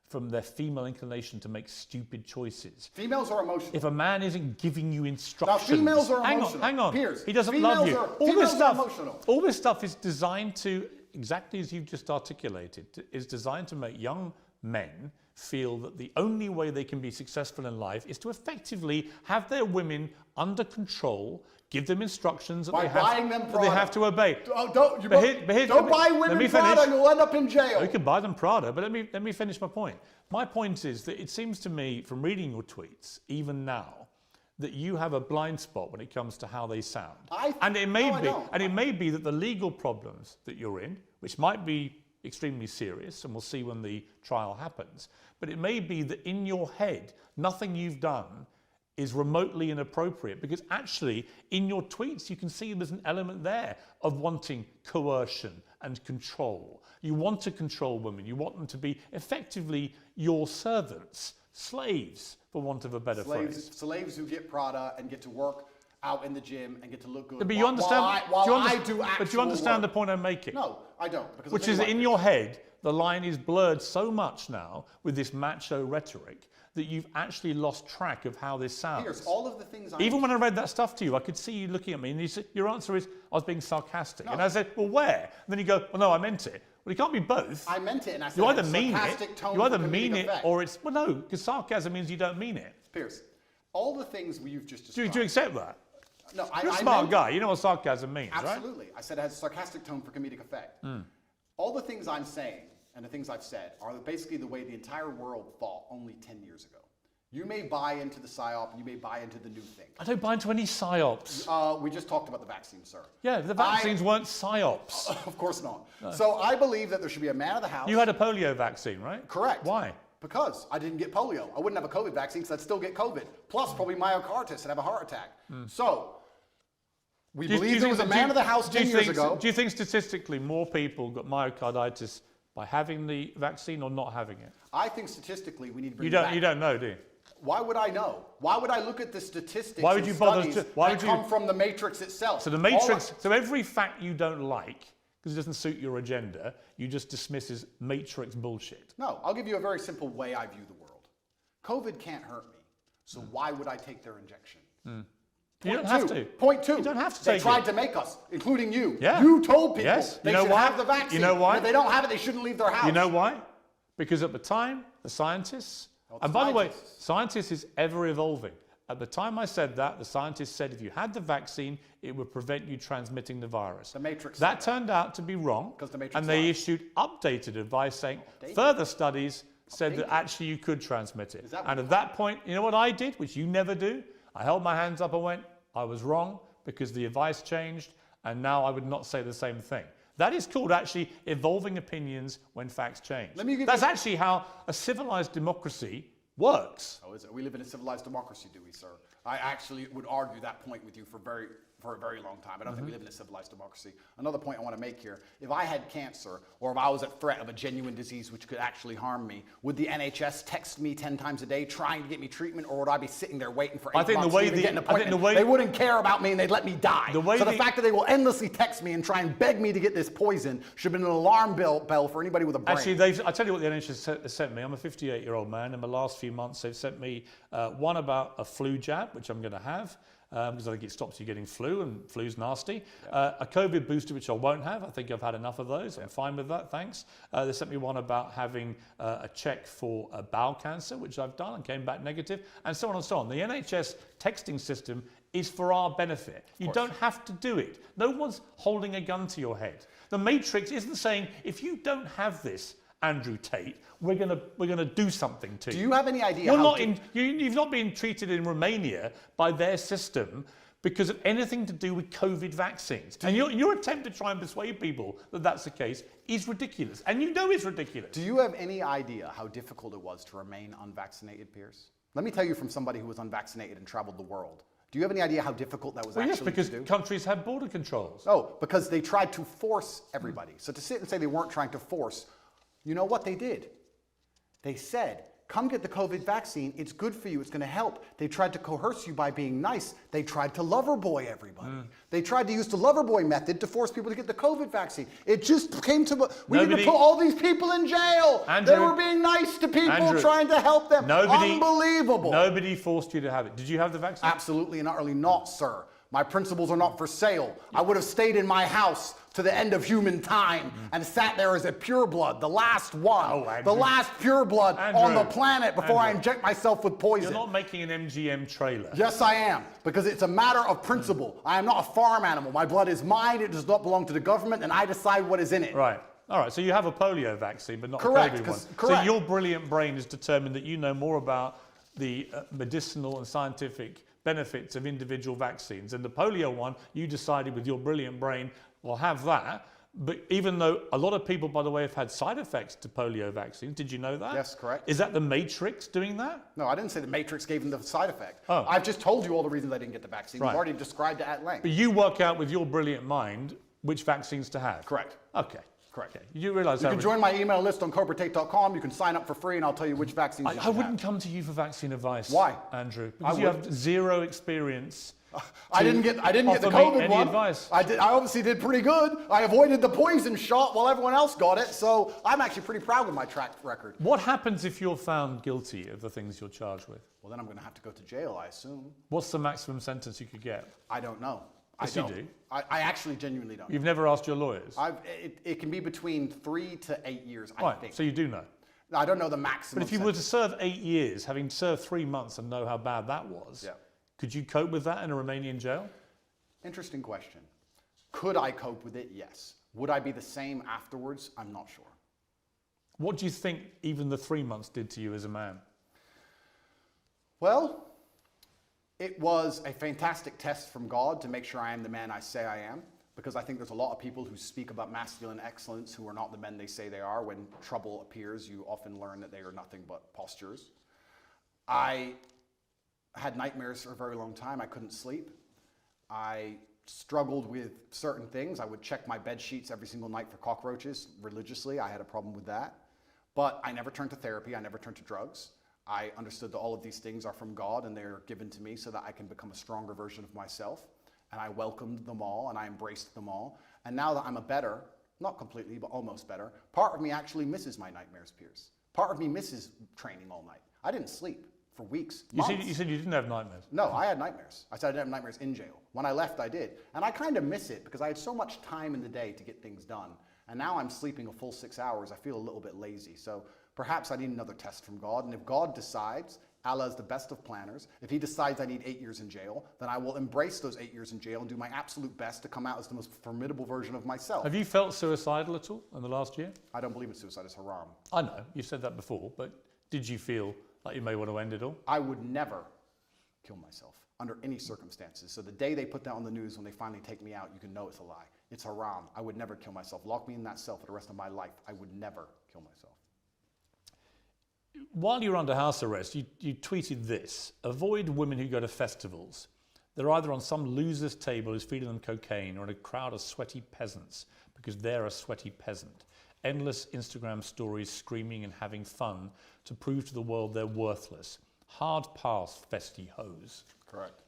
from their female inclination to make stupid choices. Females are emotional. If a man isn't giving you instructions... Now, females are emotional. Hang on. Piers, he doesn't love you. All this stuff is designed to, exactly as you've just articulated, is designed to make young men feel that the only way they can be successful in life is to effectively have their women under control, give them instructions that they have to obey. Don't buy women Prada, you'll end up in jail. You can buy them Prada, but let me finish my point. My point is that it seems to me, from reading your tweets, even now, that you have a blind spot when it comes to how they sound. And it may be that the legal problems that you're in, which might be extremely serious, and we'll see when the trial happens. But it may be that in your head, nothing you've done is remotely inappropriate, because actually in your tweets you can see there's an element there of wanting coercion and control. You want to control women, you want them to be effectively your servants, slaves, for want of a better phrase. Slaves who get Prada and get to work out in the gym and get to look good. But you understand, But do you understand the point I'm making? No, I don't. Because which is in your head, the line is blurred so much now with this macho rhetoric that you've actually lost track of how this sounds. Here's all of the things Even when I read that stuff to you, I could see you looking at me and you said, your answer is, I was being sarcastic. No. And I said, well, where? And then you go, well, no, I meant it. Well, it can't be both. I meant it, and I said you either mean it, tone you either mean it, effect. or it's, well, no, because sarcasm means you don't mean it. Piers, all the things you've just described. Do you accept that? No, You're a smart guy. You know what sarcasm means, absolutely. Right? I said it has a sarcastic tone for comedic effect. All the things I'm saying and the things I've said are basically the way the entire world thought only 10 years ago. You may buy into the PSYOP, and you may buy into the new thing. I don't buy into any PSYOPs. We just talked about the vaccine, sir. Yeah, the vaccines weren't PSYOPs. Of course not. No. So I believe that there should be a man of the house. You had a polio vaccine, right? Correct. Why? Because I didn't get polio. I wouldn't have a COVID vaccine because I'd still get COVID. Plus probably myocarditis and have a heart attack. So we believe there was a man of the house 10 years ago. Do you think statistically more people got myocarditis by having the vaccine or not having it? I think statistically we need to bring it back. You don't know, do you? Why would I know? Why would I look at the statistics why would you bother that come from the matrix itself? So the matrix, so every fact you don't like, because it doesn't suit your agenda, you just dismiss as matrix bullshit. No, I'll give you a very simple way I view the world. COVID can't hurt me, so why would I take their injection? You don't have to. Point two. You don't have to They tried to make us, including you. Yeah. You told people they should have the vaccine. You know why? If they don't have it, they shouldn't leave their house. You know why? Because at the time, the scientists, and by the way, scientists is ever evolving. At the time I said that, the scientists said if you had the vaccine, it would prevent you transmitting the virus. The matrix. That turned out to be wrong, and they issued updated advice saying further studies said that actually you could transmit it. And at that point, you know what I did, which you never do? I held my hands up and went, I was wrong because the advice changed, and now I would not say the same thing. That is called actually evolving opinions when facts change. That's actually how a civilized democracy works. Oh, is it? We live in a civilized democracy, do we, sir? I actually would argue that point with you for a very long time. I don't think we live in a civilized democracy. Another point I want to make here, if I had cancer or if I was at threat of a genuine disease which could actually harm me, would the NHS text me 10 times a day trying to get me treatment, or would I be sitting there waiting for 8 months to even get an appointment? They wouldn't care about me and they'd let me die. So the fact that they will endlessly text me and try and beg me to get this poison should have been an alarm bell for anybody with a brain. Actually, I tell you what the NHS has sent me. I'm a 58-year-old man. In the last few months, they've sent me one about a flu jab, which I'm going to have. Because I think it stops you getting flu, and flu's nasty. A COVID booster, which I won't have. I think I've had enough of those. I'm fine with that, thanks. They sent me one about having a check for bowel cancer, which I've done and came back negative, and so on and so on. The NHS texting system is for our benefit. You don't have to do it. No one's holding a gun to your head. The matrix isn't saying, if you don't have this, Andrew Tate, we're gonna do something to you. Do you have any idea? You've not been treated in Romania by their system because of anything to do with COVID vaccines. And your attempt to try and persuade people that that's the case is ridiculous. And you know it's ridiculous. Do you have any idea how difficult it was to remain unvaccinated, Piers? Let me tell you from somebody who was unvaccinated and traveled the world. Do you have any idea how difficult that was actually to do? Yes, because countries have border controls. Oh, because they tried to force everybody. So to sit and say they weren't trying to force, you know what they did? They said, come get the COVID vaccine. It's good for you. It's going to help. They tried to coerce you by being nice. They tried to lover boy everybody. They tried to use the lover boy method to force people to get the COVID vaccine. It just came to, we need to put all these people in jail. Andrew, they were being nice to people, trying to help them. Unbelievable. Nobody forced you to have it. Did you have the vaccine? Absolutely and utterly not, sir. My principles are not for sale. I would have stayed in my house to the end of human time and sat there as a pureblood, the last one, the last pureblood on the planet before I inject myself with poison. You're not making an MGM trailer. Yes, I am, because it's a matter of principle. I am not a farm animal. My blood is mine. It does not belong to the government, and I decide what is in it. Right. All right, so you have a polio vaccine, but not a COVID one. So your brilliant brain has determined that you know more about the medicinal and scientific benefits of individual vaccines. And the polio one, you decided with your brilliant brain, well, have that, But even though a lot of people, by the way, have had side effects to polio vaccines, did you know that? Yes, correct. Is that the Matrix doing that? No, I didn't say the Matrix gave them the side effect. Oh. I've just told you all the reasons I didn't get the vaccine. Right. You've already described it at length. But you work out with your brilliant mind which vaccines to have. Correct. Okay. Correct. Okay. You realise You how can join my email list on cobratate.com. You can sign up for free, and I'll tell you which vaccines you I should wouldn't have. come to you for vaccine advice. Why? Andrew? Because you have zero experience. I didn't get the offer me COVID any one. advice. I obviously did pretty good. I avoided the poison shot while everyone else got it, so I'm actually pretty proud with my track record. What happens if you're found guilty of the things you're charged with? Well, then I'm going to have to go to jail, I assume. What's the maximum sentence you could get? I don't know. Yes, I don't. you do. I actually genuinely don't. You've never asked your lawyers? It can be between 3 to 8 years, I Right, think. so you do know. I don't know the maximum. But if you were to serve 8 years, having served 3 months and know how bad that was, Yeah. could you cope with that in a Romanian jail? Interesting question. Could I cope with it? Yes. Would I be the same afterwards? I'm not sure. What do you think even the 3 months did to you as a man? Well, it was a fantastic test from God to make sure I am the man I say I am, because I think there's a lot of people who speak about masculine excellence who are not the men they say they are. When trouble appears, you often learn that they are nothing but postures. I had nightmares for a very long time. I couldn't sleep. I struggled with certain things. I would check my bed sheets every single night for cockroaches religiously. I had a problem with that. But I never turned to therapy. I never turned to drugs. I understood that all of these things are from God and they're given to me so that I can become a stronger version of myself. And I welcomed them all and I embraced them all. And now that I'm a better, not completely, but almost better, part of me actually misses my nightmares, Piers. Part of me misses training all night. I didn't sleep for weeks, months. You said you didn't have nightmares. No, I had nightmares. I said I didn't have nightmares in jail. When I left, I did. And I kind of miss it because I had so much time in the day to get things done. And now I'm sleeping a full 6 hours. I feel a little bit lazy. So perhaps I need another test from God. And if God decides, Allah is the best of planners, if he decides I need 8 years in jail, then I will embrace those 8 years in jail and do my absolute best to come out as the most formidable version of myself. Have you felt suicidal at all in the last year? I don't believe in suicide. It's haram. I know, you've said that before, but did you feel like you may want to end it all? I would never kill myself under any circumstances. So the day they put that on the news, when they finally take me out, you can know it's a lie. It's haram. I would never kill myself. Lock me in that cell for the rest of my life. I would never kill myself. While you're under house arrest, you tweeted this: avoid women who go to festivals. They're either on some loser's table who's feeding them cocaine or in a crowd of sweaty peasants because they're a sweaty peasant. Endless Instagram stories screaming and having fun to prove to the world they're worthless. Hard pass, festy hoes. Correct.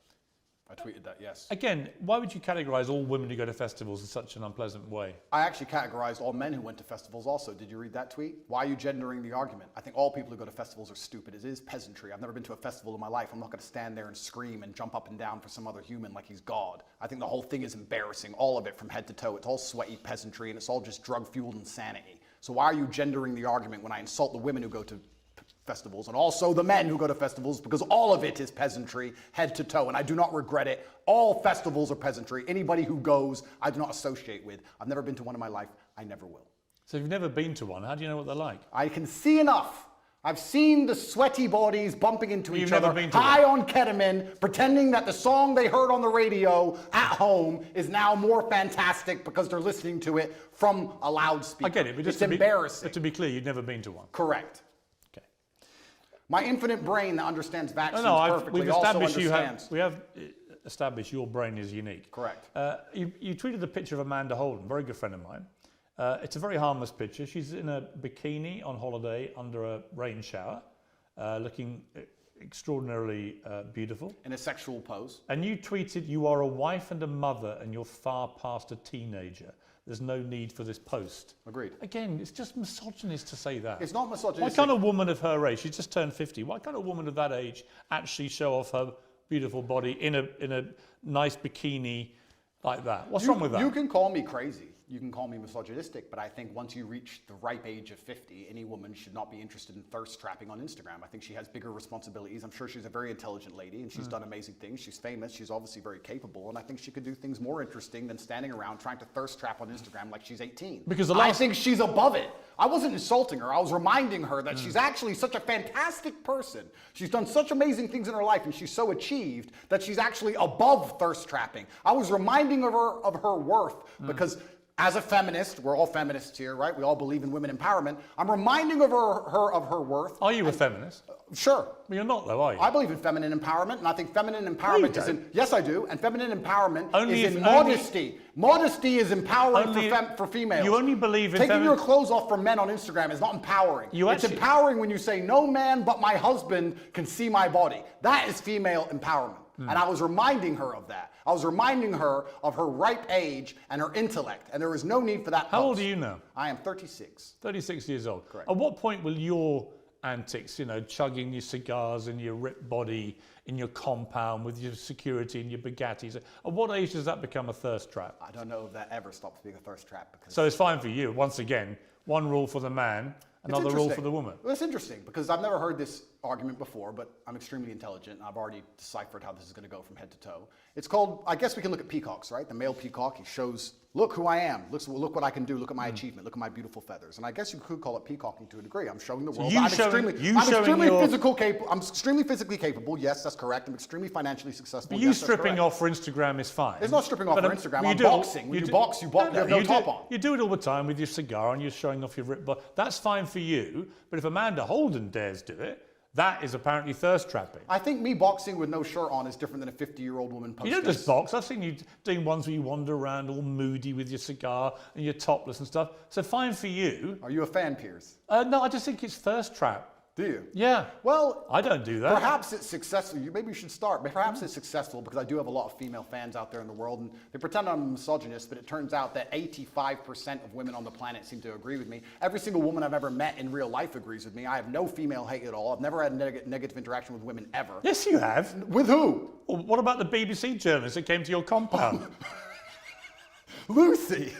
I tweeted that, yes. Again, why would you categorize all women who go to festivals in such an unpleasant way? I actually categorized all men who went to festivals also. Did you read that tweet? Why are you gendering the argument? I think all people who go to festivals are stupid. It is peasantry. I've never been to a festival in my life. I'm not going to stand there and scream and jump up and down for some other human like he's God. I think the whole thing is embarrassing, all of it from head to toe. It's all sweaty peasantry and it's all just drug-fueled insanity. So why are you gendering the argument when I insult the women who go to festivals and also the men who go to festivals, because all of it is peasantry head to toe, and I do not regret it. All festivals are peasantry. Anybody who goes, I do not associate with. I've never been to one in my life. I never will. So if you've never been to one, how do you know what they're like? I can see enough. I've seen the sweaty bodies bumping into each other, high on ketamine, pretending that the song they heard on the radio at home is now more fantastic because they're listening to it from a loudspeaker. I get it, but it's embarrassing. But to be clear, you've never been to one. Correct. My infinite brain that understands vaccines perfectly we've also established understands. we have established your brain is unique. Correct. You tweeted a picture of Amanda Holden, very good friend of mine. It's a very harmless picture. She's in a bikini on holiday under a rain shower, looking extraordinarily beautiful. In a sexual pose. And you tweeted, you are a wife and a mother and you're far past a teenager. There's no need for this post. Agreed. Again, it's just misogynist to say that. It's not misogynistic. Why can't a woman of her age, she's just turned 50, why can't a woman of that age actually show off her beautiful body in a nice bikini like that? What's wrong with that? You can call me crazy. You can call me misogynistic, but I think once you reach the ripe age of 50, any woman should not be interested in thirst trapping on Instagram. I think she has bigger responsibilities. I'm sure she's a very intelligent lady and she's done amazing things. She's famous. She's obviously very capable. And I think she could do things more interesting than standing around trying to thirst trap on Instagram like she's 18. Because I think she's above it. I wasn't insulting her. I was reminding her that she's actually such a fantastic person. She's done such amazing things in her life and she's so achieved that she's actually above thirst trapping. I was reminding her of her worth because as a feminist, we're all feminists here, right? We all believe in women empowerment. I'm reminding her of her worth. Are you a feminist? Sure. Well, you're not though, are you? I believe in feminine empowerment, and I think feminine empowerment is in... Yes, I do. And feminine empowerment is in modesty. Modesty is empowering for females. You only believe in... Taking your clothes off for men on Instagram is not empowering. It's empowering when you say, no man but my husband can see my body. That is female empowerment. And I was reminding her of that. I was reminding her of her ripe age and her intellect. And there is no need for that How old are you now? I am 36. 36 years old. Correct. At what point will your antics, chugging your cigars and your ripped body in your compound with your security and your Bugattis, at what age does that become a thirst trap? I don't know if that ever stops being a thirst trap. Because So it's fine for you. Once again, one rule for the man, another rule for the woman. Well, it's interesting because I've never heard this argument before, but I'm extremely intelligent. I've already deciphered how this is going to go from head to toe. It's called, I guess we can look at peacocks, right? The male peacock, he shows, look who I am. Look what I can do. Look at my achievement. Look at my beautiful feathers. And I guess you could call it peacocking to a degree. I'm showing the world that I'm extremely physically capable. Yes, that's correct. I'm extremely financially successful. But you stripping off for Instagram is fine. It's not stripping off for Instagram. I'm boxing. When you box, you have no top on. You do it all the time with your cigar and you're showing off your ripped body. That's fine for you. But if Amanda Holden dares do it, that is apparently thirst trapping. I think me boxing with no shirt on is different than a 50-year-old woman posting. You don't just box. I've seen you doing ones where you wander around all moody with your cigar and you're topless and stuff. So fine for you. Are you a fan, Piers? No, I just think it's thirst trap. Do you? Yeah. Well, I don't do that. Perhaps it's successful. Maybe you should start. Perhaps it's successful because I do have a lot of female fans out there in the world, and they pretend I'm a misogynist, but it turns out that 85% of women on the planet seem to agree with me. Every single woman I've ever met in real life agrees with me. I have no female hate at all. I've never had negative interaction with women ever. Yes, you have. With who? Well, what about the BBC journalist that came to your compound? Lucy.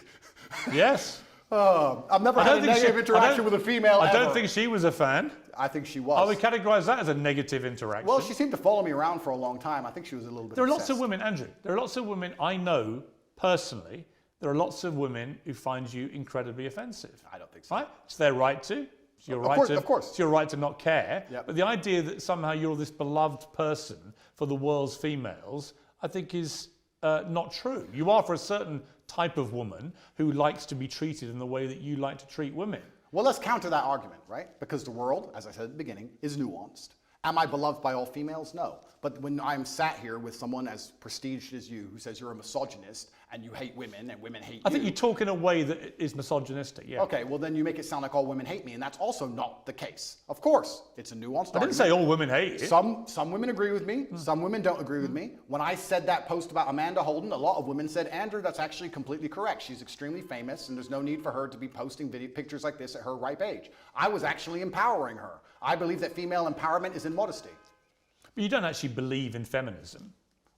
Yes. I've never had a negative interaction with a female I don't think she was a fan. I think she was. I would categorise that as a negative interaction. Well, she seemed to follow me around for a long time. I think she was a little bit There are obsessed. lots of women, Andrew. There are lots of women I know personally. There are lots of women who find you incredibly offensive. I don't think so. Right? It's their right to. It's your Of course. It's your right to not care. Yep. But the idea that somehow you're this beloved person for the world's females, I think is not true. You are for a certain type of woman who likes to be treated in the way that you like to treat women. Well, let's counter that argument, right? Because the world, as I said at the beginning, is nuanced. Am I beloved by all females? No. But when I'm sat here with someone as prestigious as you who says you're a misogynist and you hate women and women hate you. I think you talk in a way that is misogynistic, yeah. Okay, well then you make it sound like all women hate me, and that's also not the case. Of course, it's a nuanced argument. I didn't say all women hate you. Some women agree with me, some women don't agree with me. When I said that post about Amanda Holden, a lot of women said, Andrew, that's actually completely correct. She's extremely famous and there's no need for her to be posting pictures like this at her ripe age. I was actually empowering her. I believe that female empowerment is in modesty. But you don't actually believe in feminism.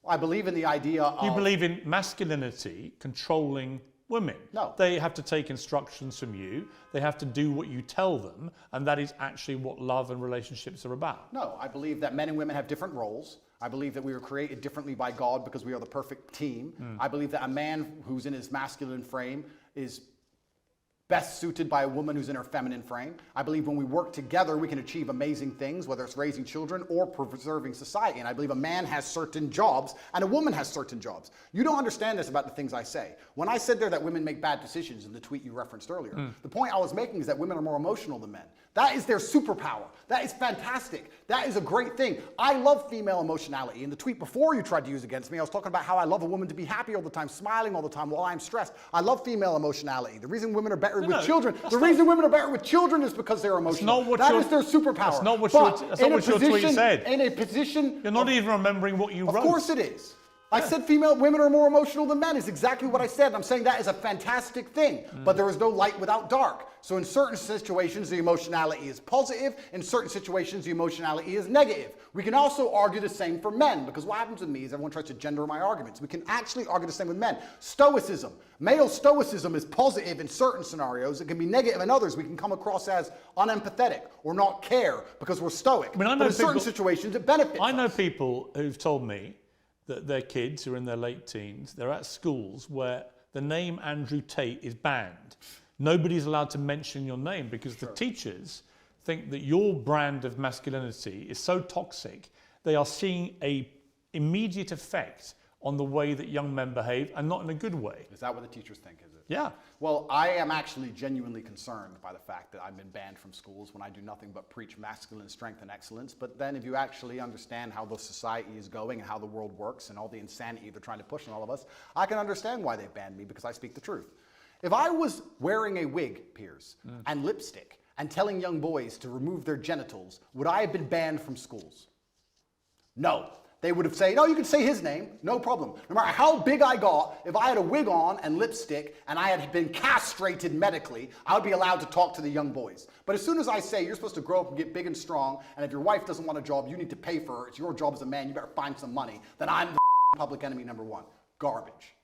I believe in the idea of... You believe in masculinity controlling women. No. They have to take instructions from you. They have to do what you tell them. And that is actually what love and relationships are about. No, I believe that men and women have different roles. I believe that we were created differently by God because we are the perfect team. I believe that a man who's in his masculine frame is best suited by a woman who's in her feminine frame. I believe when we work together, we can achieve amazing things, whether it's raising children or preserving society. And I believe a man has certain jobs and a woman has certain jobs. You don't understand this about the things I say. When I said there that women make bad decisions in the tweet you referenced earlier, the point I was making is that women are more emotional than men. That is their superpower. That is fantastic. That is a great thing. I love female emotionality. In the tweet before you tried to use against me, I was talking about how I love a woman to be happy all the time, smiling all the time while I'm stressed. I love female emotionality. The reason women are better with children, reason women are better with children is because they're emotional. That is their superpower. That's not what your tweet said. In a position... You're not even remembering what you wrote. Of course it is. I said women are more emotional than men is exactly what I said. And I'm saying that is a fantastic thing, but there is no light without dark. So in certain situations, the emotionality is positive. In certain situations, the emotionality is negative. We can also argue the same for men because what happens with me is everyone tries to gender my arguments. We can actually argue the same with men. Stoicism. Male stoicism is positive in certain scenarios. It can be negative in others. We can come across as unempathetic or not care because we're stoic. I mean, but in certain situations, it benefits I know us. people who've told me that their kids who are in their late teens, they're at schools where the name Andrew Tate is banned. Nobody's allowed to mention your name because the teachers think that your brand of masculinity is so toxic, they are seeing an immediate effect on the way that young men behave and not in a good way. Is that what the teachers think, is it? Yeah. Well, I am actually genuinely concerned by the fact that I've been banned from schools when I do nothing but preach masculine strength and excellence. But then if you actually understand how the society is going and how the world works and all the insanity they're trying to push on all of us, I can understand why they banned me, because I speak the truth. If I was wearing a wig, Piers, and lipstick, and telling young boys to remove their genitals, would I have been banned from schools? No. They would have said, no, you can say his name, no problem. No matter how big I got, if I had a wig on and lipstick and I had been castrated medically, I would be allowed to talk to the young boys. But as soon as I say you're supposed to grow up and get big and strong, and if your wife doesn't want a job, you need to pay for her, it's your job as a man, you better find some money, then I'm the public enemy number one. Garbage.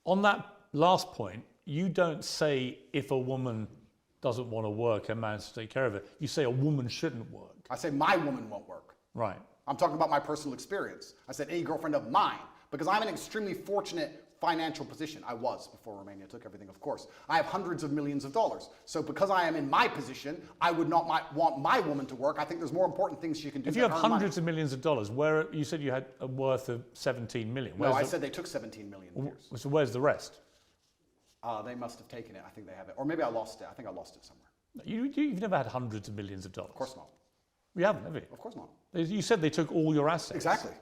On that last point, you don't say if a woman doesn't want to work, a man has to take care of it. You say a woman shouldn't work. I say my woman won't work. Right. I'm talking about my personal experience. I said any girlfriend of mine, because I'm in an extremely fortunate financial position. I was before Romania took everything, of course. I have hundreds of millions of dollars. So because I am in my position, I would not want my woman to work. I think there's more important things she can do. If you have hundreds of millions of dollars, where you said you had a worth of 17 million. No, I said they took 17 million years. So where's the rest? They must have taken it. I think they have it. Or maybe I lost it. I think I lost it somewhere. You've never had hundreds of millions of dollars. Of course not. You haven't, have you? Of course not. You said they took all your assets. Exactly.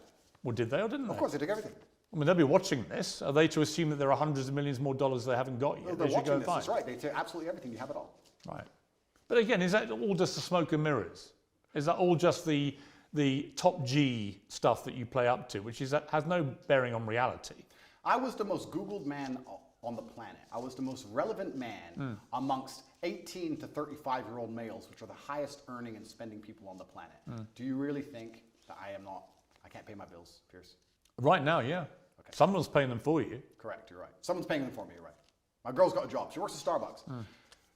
Well, did they or didn't they? Of course, they took everything. I mean, they'll be watching this. Are they to assume that there are hundreds of millions more dollars they haven't got yet? No, they're watching this. That's right. They take absolutely everything. You have it all. Right. But again, is that all just the smoke and mirrors? Is that all just the top G stuff that you play up to, which is that has no bearing on reality? I was the most Googled man on the planet. I was the most relevant man amongst 18 to 35-year-old males, which are the highest earning and spending people on the planet. Do you really think that I can't pay my bills, Piers? Right now, yeah. Okay. Someone's paying them for you. Correct, you're right. Someone's paying them for me, you're right. My girl's got a job. She works at Starbucks.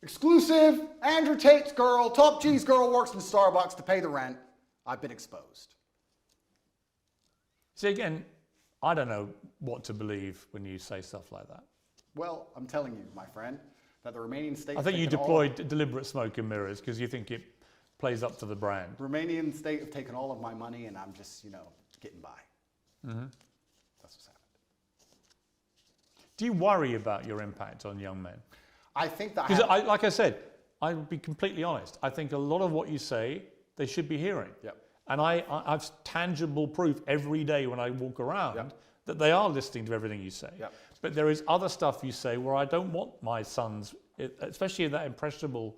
Exclusive, Andrew Tate's girl, top G's girl works in Starbucks to pay the rent. I've been exposed. See, again, I don't know what to believe when you say stuff like that. Well, I'm telling you, my friend, that the Romanian state... I think you deployed deliberate smoke and mirrors because you think it plays up to the brand. The Romanian state have taken all of my money and I'm just, getting by. That's what's happened. Do you worry about your impact on young men? I think that... Because, like I said, I'll be completely honest. I think a lot of what you say, they should be hearing. Yep. And I've tangible proof every day when I walk around that they are listening to everything you say. Yep. But there is other stuff you say where I don't want my sons, especially in that impressionable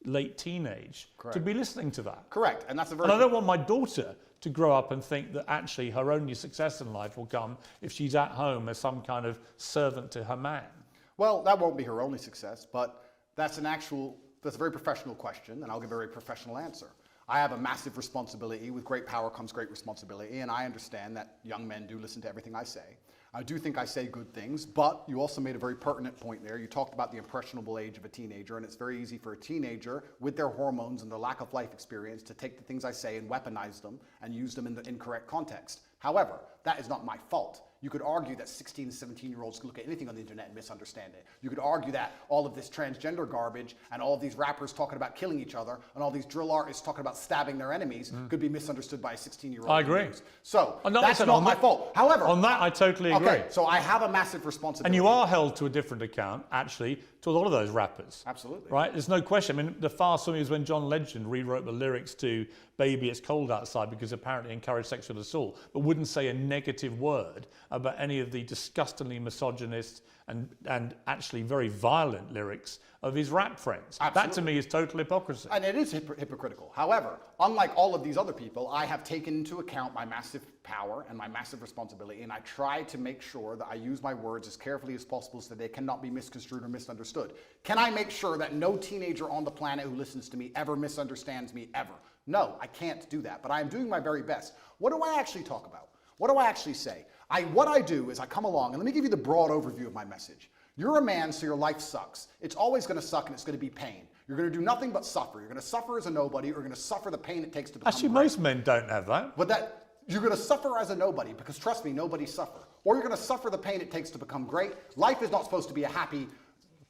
late teenage, to be listening to that. Correct. And that's a very... And I don't want my daughter to grow up and think that actually her only success in life will come if she's at home as some kind of servant to her man. Well, that won't be her only success, but that's a very professional question, and I'll give a very professional answer. I have a massive responsibility. With great power comes great responsibility, and I understand that young men do listen to everything I say. I do think I say good things, but you also made a very pertinent point there. You talked about the impressionable age of a teenager, and it's very easy for a teenager with their hormones and their lack of life experience to take the things I say and weaponize them and use them in the incorrect context. However, that is not my fault. You could argue that 16 and 17-year-olds can look at anything on the internet and misunderstand it. You could argue that all of this transgender garbage and all of these rappers talking about killing each other and all these drill artists talking about stabbing their enemies could be misunderstood by a 16-year-old. I agree. So that's not my fault. However, on that I totally agree. Okay, so I have a massive responsibility. And you are held to a different account, actually, to a lot of those rappers. Absolutely. Right? There's no question. I mean, the fast one is when John Legend rewrote the lyrics to Baby It's Cold Outside because apparently encouraged sexual assault, but wouldn't say a negative word about any of the disgustingly misogynist and actually very violent lyrics of his rap friends. Absolutely. That to me is total hypocrisy. And it is hypocritical. However, unlike all of these other people, I have taken into account my massive power and my massive responsibility, and I try to make sure that I use my words as carefully as possible so that they cannot be misconstrued or misunderstood. Can I make sure that no teenager on the planet who listens to me ever misunderstands me ever? No, I can't do that, but I am doing my very best. What do I actually talk about? What do I actually say? What I do is I come along, and let me give you the broad overview of my message. You're a man, so your life sucks. It's always going to suck, and it's going to be pain. You're going to do nothing but suffer. You're going to suffer as a nobody, or you're going to suffer the pain it takes to become Actually, great. most men don't have that. But you're going to suffer as a nobody, because trust me, nobody suffer. Or you're going to suffer the pain it takes to become great. Life is not supposed to be a happy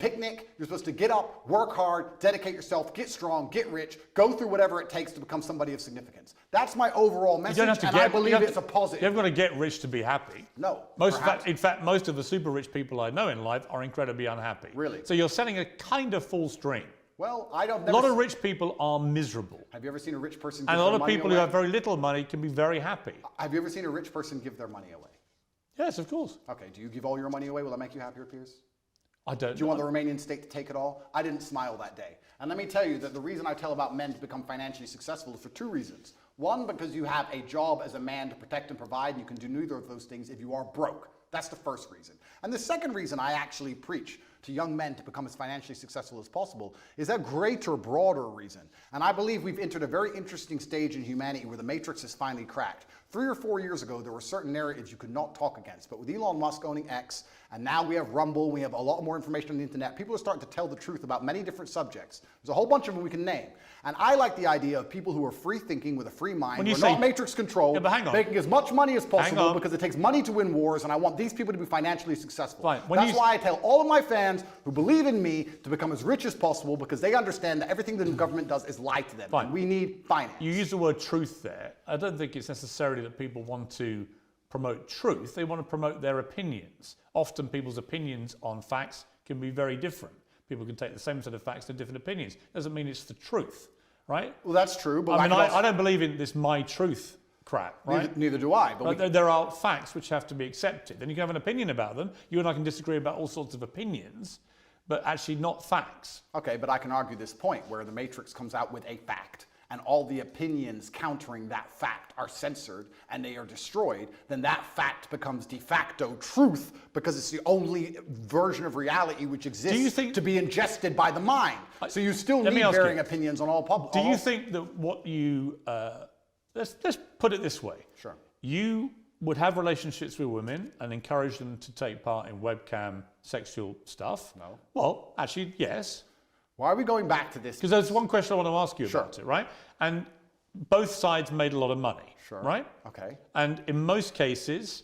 picnic. You're supposed to get up, work hard, dedicate yourself, get strong, get rich, go through whatever it takes to become somebody of significance. That's my overall message, and I believe it's a positive. You haven't got to get rich to be happy. No, In fact, most of the super rich people I know in life are incredibly unhappy. Really? So you're selling a kind of false dream. Well, I don't. A lot of rich people are miserable. Have you ever seen a rich person? And a lot of people who have very little money can be very happy. Have you ever seen a rich person give their money away? Yes, of course. Okay. Do you give all your money away? Will that make you happier, Piers? I don't. Do you want the Romanian state to take it all? I didn't smile that day. And let me tell you that the reason I tell about men to become financially successful is for two reasons. One, because you have a job as a man to protect and provide, and you can do neither of those things if you are broke. That's the first reason. And the second reason I actually preach to young men to become as financially successful as possible is a greater, broader reason. And I believe we've entered a very interesting stage in humanity where the matrix is finally cracked. 3 or 4 years ago, there were certain narratives you could not talk against. But with Elon Musk owning X, and now we have Rumble, we have a lot more information on the internet, people are starting to tell the truth about many different subjects. There's a whole bunch of them we can name. And I like the idea of people who are free thinking with a free mind, who are not matrix controlled, making as much money as possible because it takes money to win wars, and I want these people to be financially successful. That's why I tell all of my fans who believe in me to become as rich as possible because they understand that everything the government does is lie to them. And we need finance. You use the word truth there. I don't think it's necessarily that people want to promote truth. They want to promote their opinions. Often people's opinions on facts can be very different. People can take the same set of facts to different opinions. Doesn't mean it's the truth, right? Well, that's true. But I don't believe in this my truth crap, right? Neither do I. But there are facts which have to be accepted. And you can have an opinion about them. You and I can disagree about all sorts of opinions, but actually not facts. Okay, but I can argue this point where the matrix comes out with a fact, and all the opinions countering that fact are censored and they are destroyed, then that fact becomes de facto truth because it's the only version of reality which exists to be ingested by the mind. So you still need varying opinions on all public. Do you think that what you... let's put it this way. Sure. You would have relationships with women and encourage them to take part in webcam sexual stuff? No. Well, actually, yes. Why are we going back to this? Because there's one question I want to ask you about it, right? And both sides made a lot of money, right? Okay. And in most cases,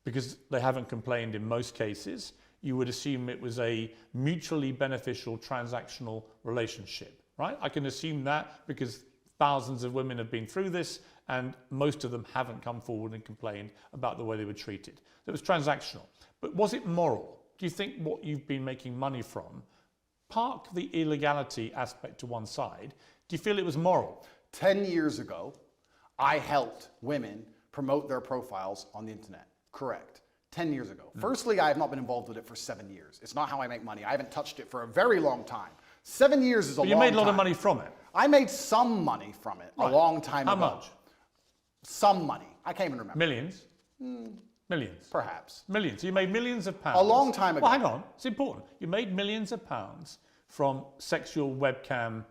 because they haven't complained in most cases, you would assume it was a mutually beneficial transactional relationship, right? I can assume that because thousands of women have been through this and most of them haven't come forward and complained about the way they were treated. It was transactional. But was it moral? Do you think what you've been making money from, park the illegality aspect to one side, do you feel it was moral? 10 years ago, I helped women promote their profiles on the internet. Correct. 10 years ago. Firstly, I have not been involved with it for 7 years. It's not how I make money. I haven't touched it for a very long time. 7 years is a long time. But you made a lot of money from it. I made some money from it a long time ago. How much? Some money. I can't even remember. Millions? Millions? Perhaps. Millions. So you made millions of pounds. A long time ago. Well, hang on. It's important. You made millions of pounds from sexual webcam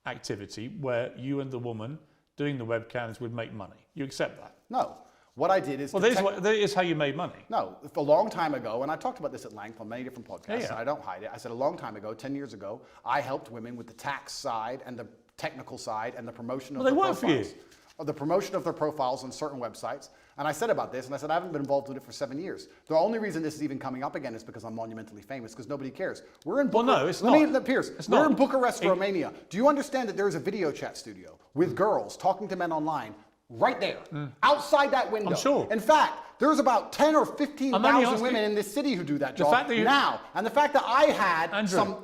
activity where you and the woman doing the webcams would make money. You accept that? No. What I did is... Well, that is how you made money. No. A long time ago, and I talked about this at length on many different podcasts, and I don't hide it. I said a long time ago, 10 years ago, I helped women with the tax side and the technical side and the promotion of their profiles. Well, they work for you. The promotion of their profiles on certain websites. And I said about this, and I said I haven't been involved with it for 7 years. The only reason this is even coming up again is because I'm monumentally famous, because nobody cares. We're in Bucharest. Well, no, it's not. Piers, we're in Bucharest, Romania. Do you understand that there is a video chat studio with girls talking to men online right there, outside that window? I'm sure. In fact, there's about 10 or 15,000 women in this city who do that job now. And the fact that I had Andrew,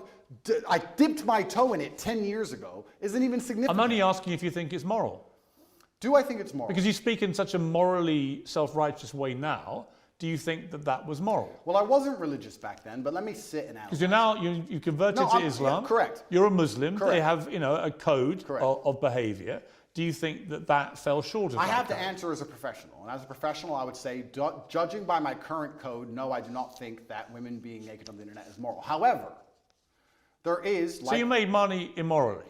I dipped my toe in it 10 years ago isn't even significant. I'm only asking if you think it's moral. Do I think it's moral? Because you speak in such a morally self-righteous way now. Do you think that that was moral? Well, I wasn't religious back then, but let me sit and analyze. Because you're now you converted to Islam. Yeah, correct. You're a Muslim. Correct. They have a code of behaviour. Do you think that fell short of that? I have to answer as a professional, and as a professional, I would say, judging by my current code, no, I do not think that women being naked on the internet is moral. However, there is. So you made money immorally.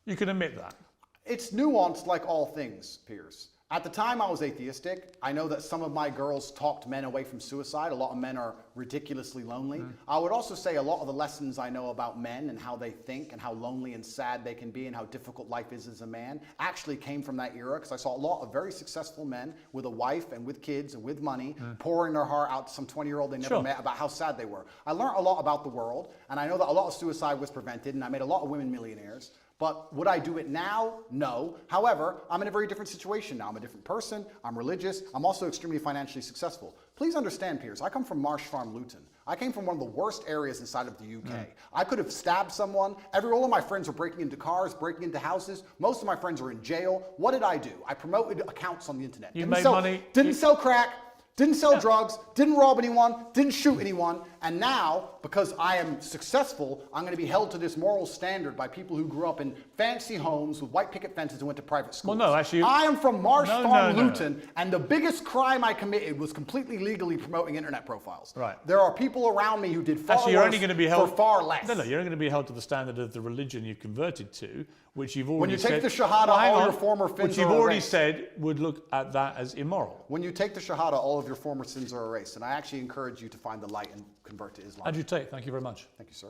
You can admit that. It's nuanced like all things, Piers. At the time I was atheistic. I know that some of my girls talked men away from suicide. A lot of men are ridiculously lonely. I would also say a lot of the lessons I know about men and how they think and how lonely and sad they can be and how difficult life is as a man actually came from that era, because I saw a lot of very successful men with a wife and with kids and with money pouring their heart out to some 20-year-old they never met about how sad they were. I learned a lot about the world, and I know that a lot of suicide was prevented, and I made a lot of women millionaires. But would I do it now? No. However, I'm in a very different situation now. I'm a different person. I'm religious. I'm also extremely financially successful. Please understand, Piers, I come from Marsh Farm, Luton. I came from one of the worst areas inside of the UK. I could have stabbed someone. All of my friends were breaking into cars, breaking into houses. Most of my friends were in jail. What did I do? I promoted accounts on the internet. You made money. Didn't sell crack. Didn't sell drugs, didn't rob anyone, didn't shoot anyone, and now, because I am successful, I'm going to be held to this moral standard by people who grew up in fancy homes with white picket fences and went to private schools. Well, no, actually... I am from Marsh Farm, Luton, and the biggest crime I committed was completely legally promoting internet profiles. Right. There are people around me who did far you're only going to be held for far less. No, you're only going to be held to the standard of the religion you've converted to, which you've already When you said... take the Shahada, all your former sins which you've are already erased. said would look at that as immoral. When you take the Shahada, all of your former sins are erased, and I actually encourage you to find the light and convert to Islam. Andrew Tate, thank you very much. Thank you, sir.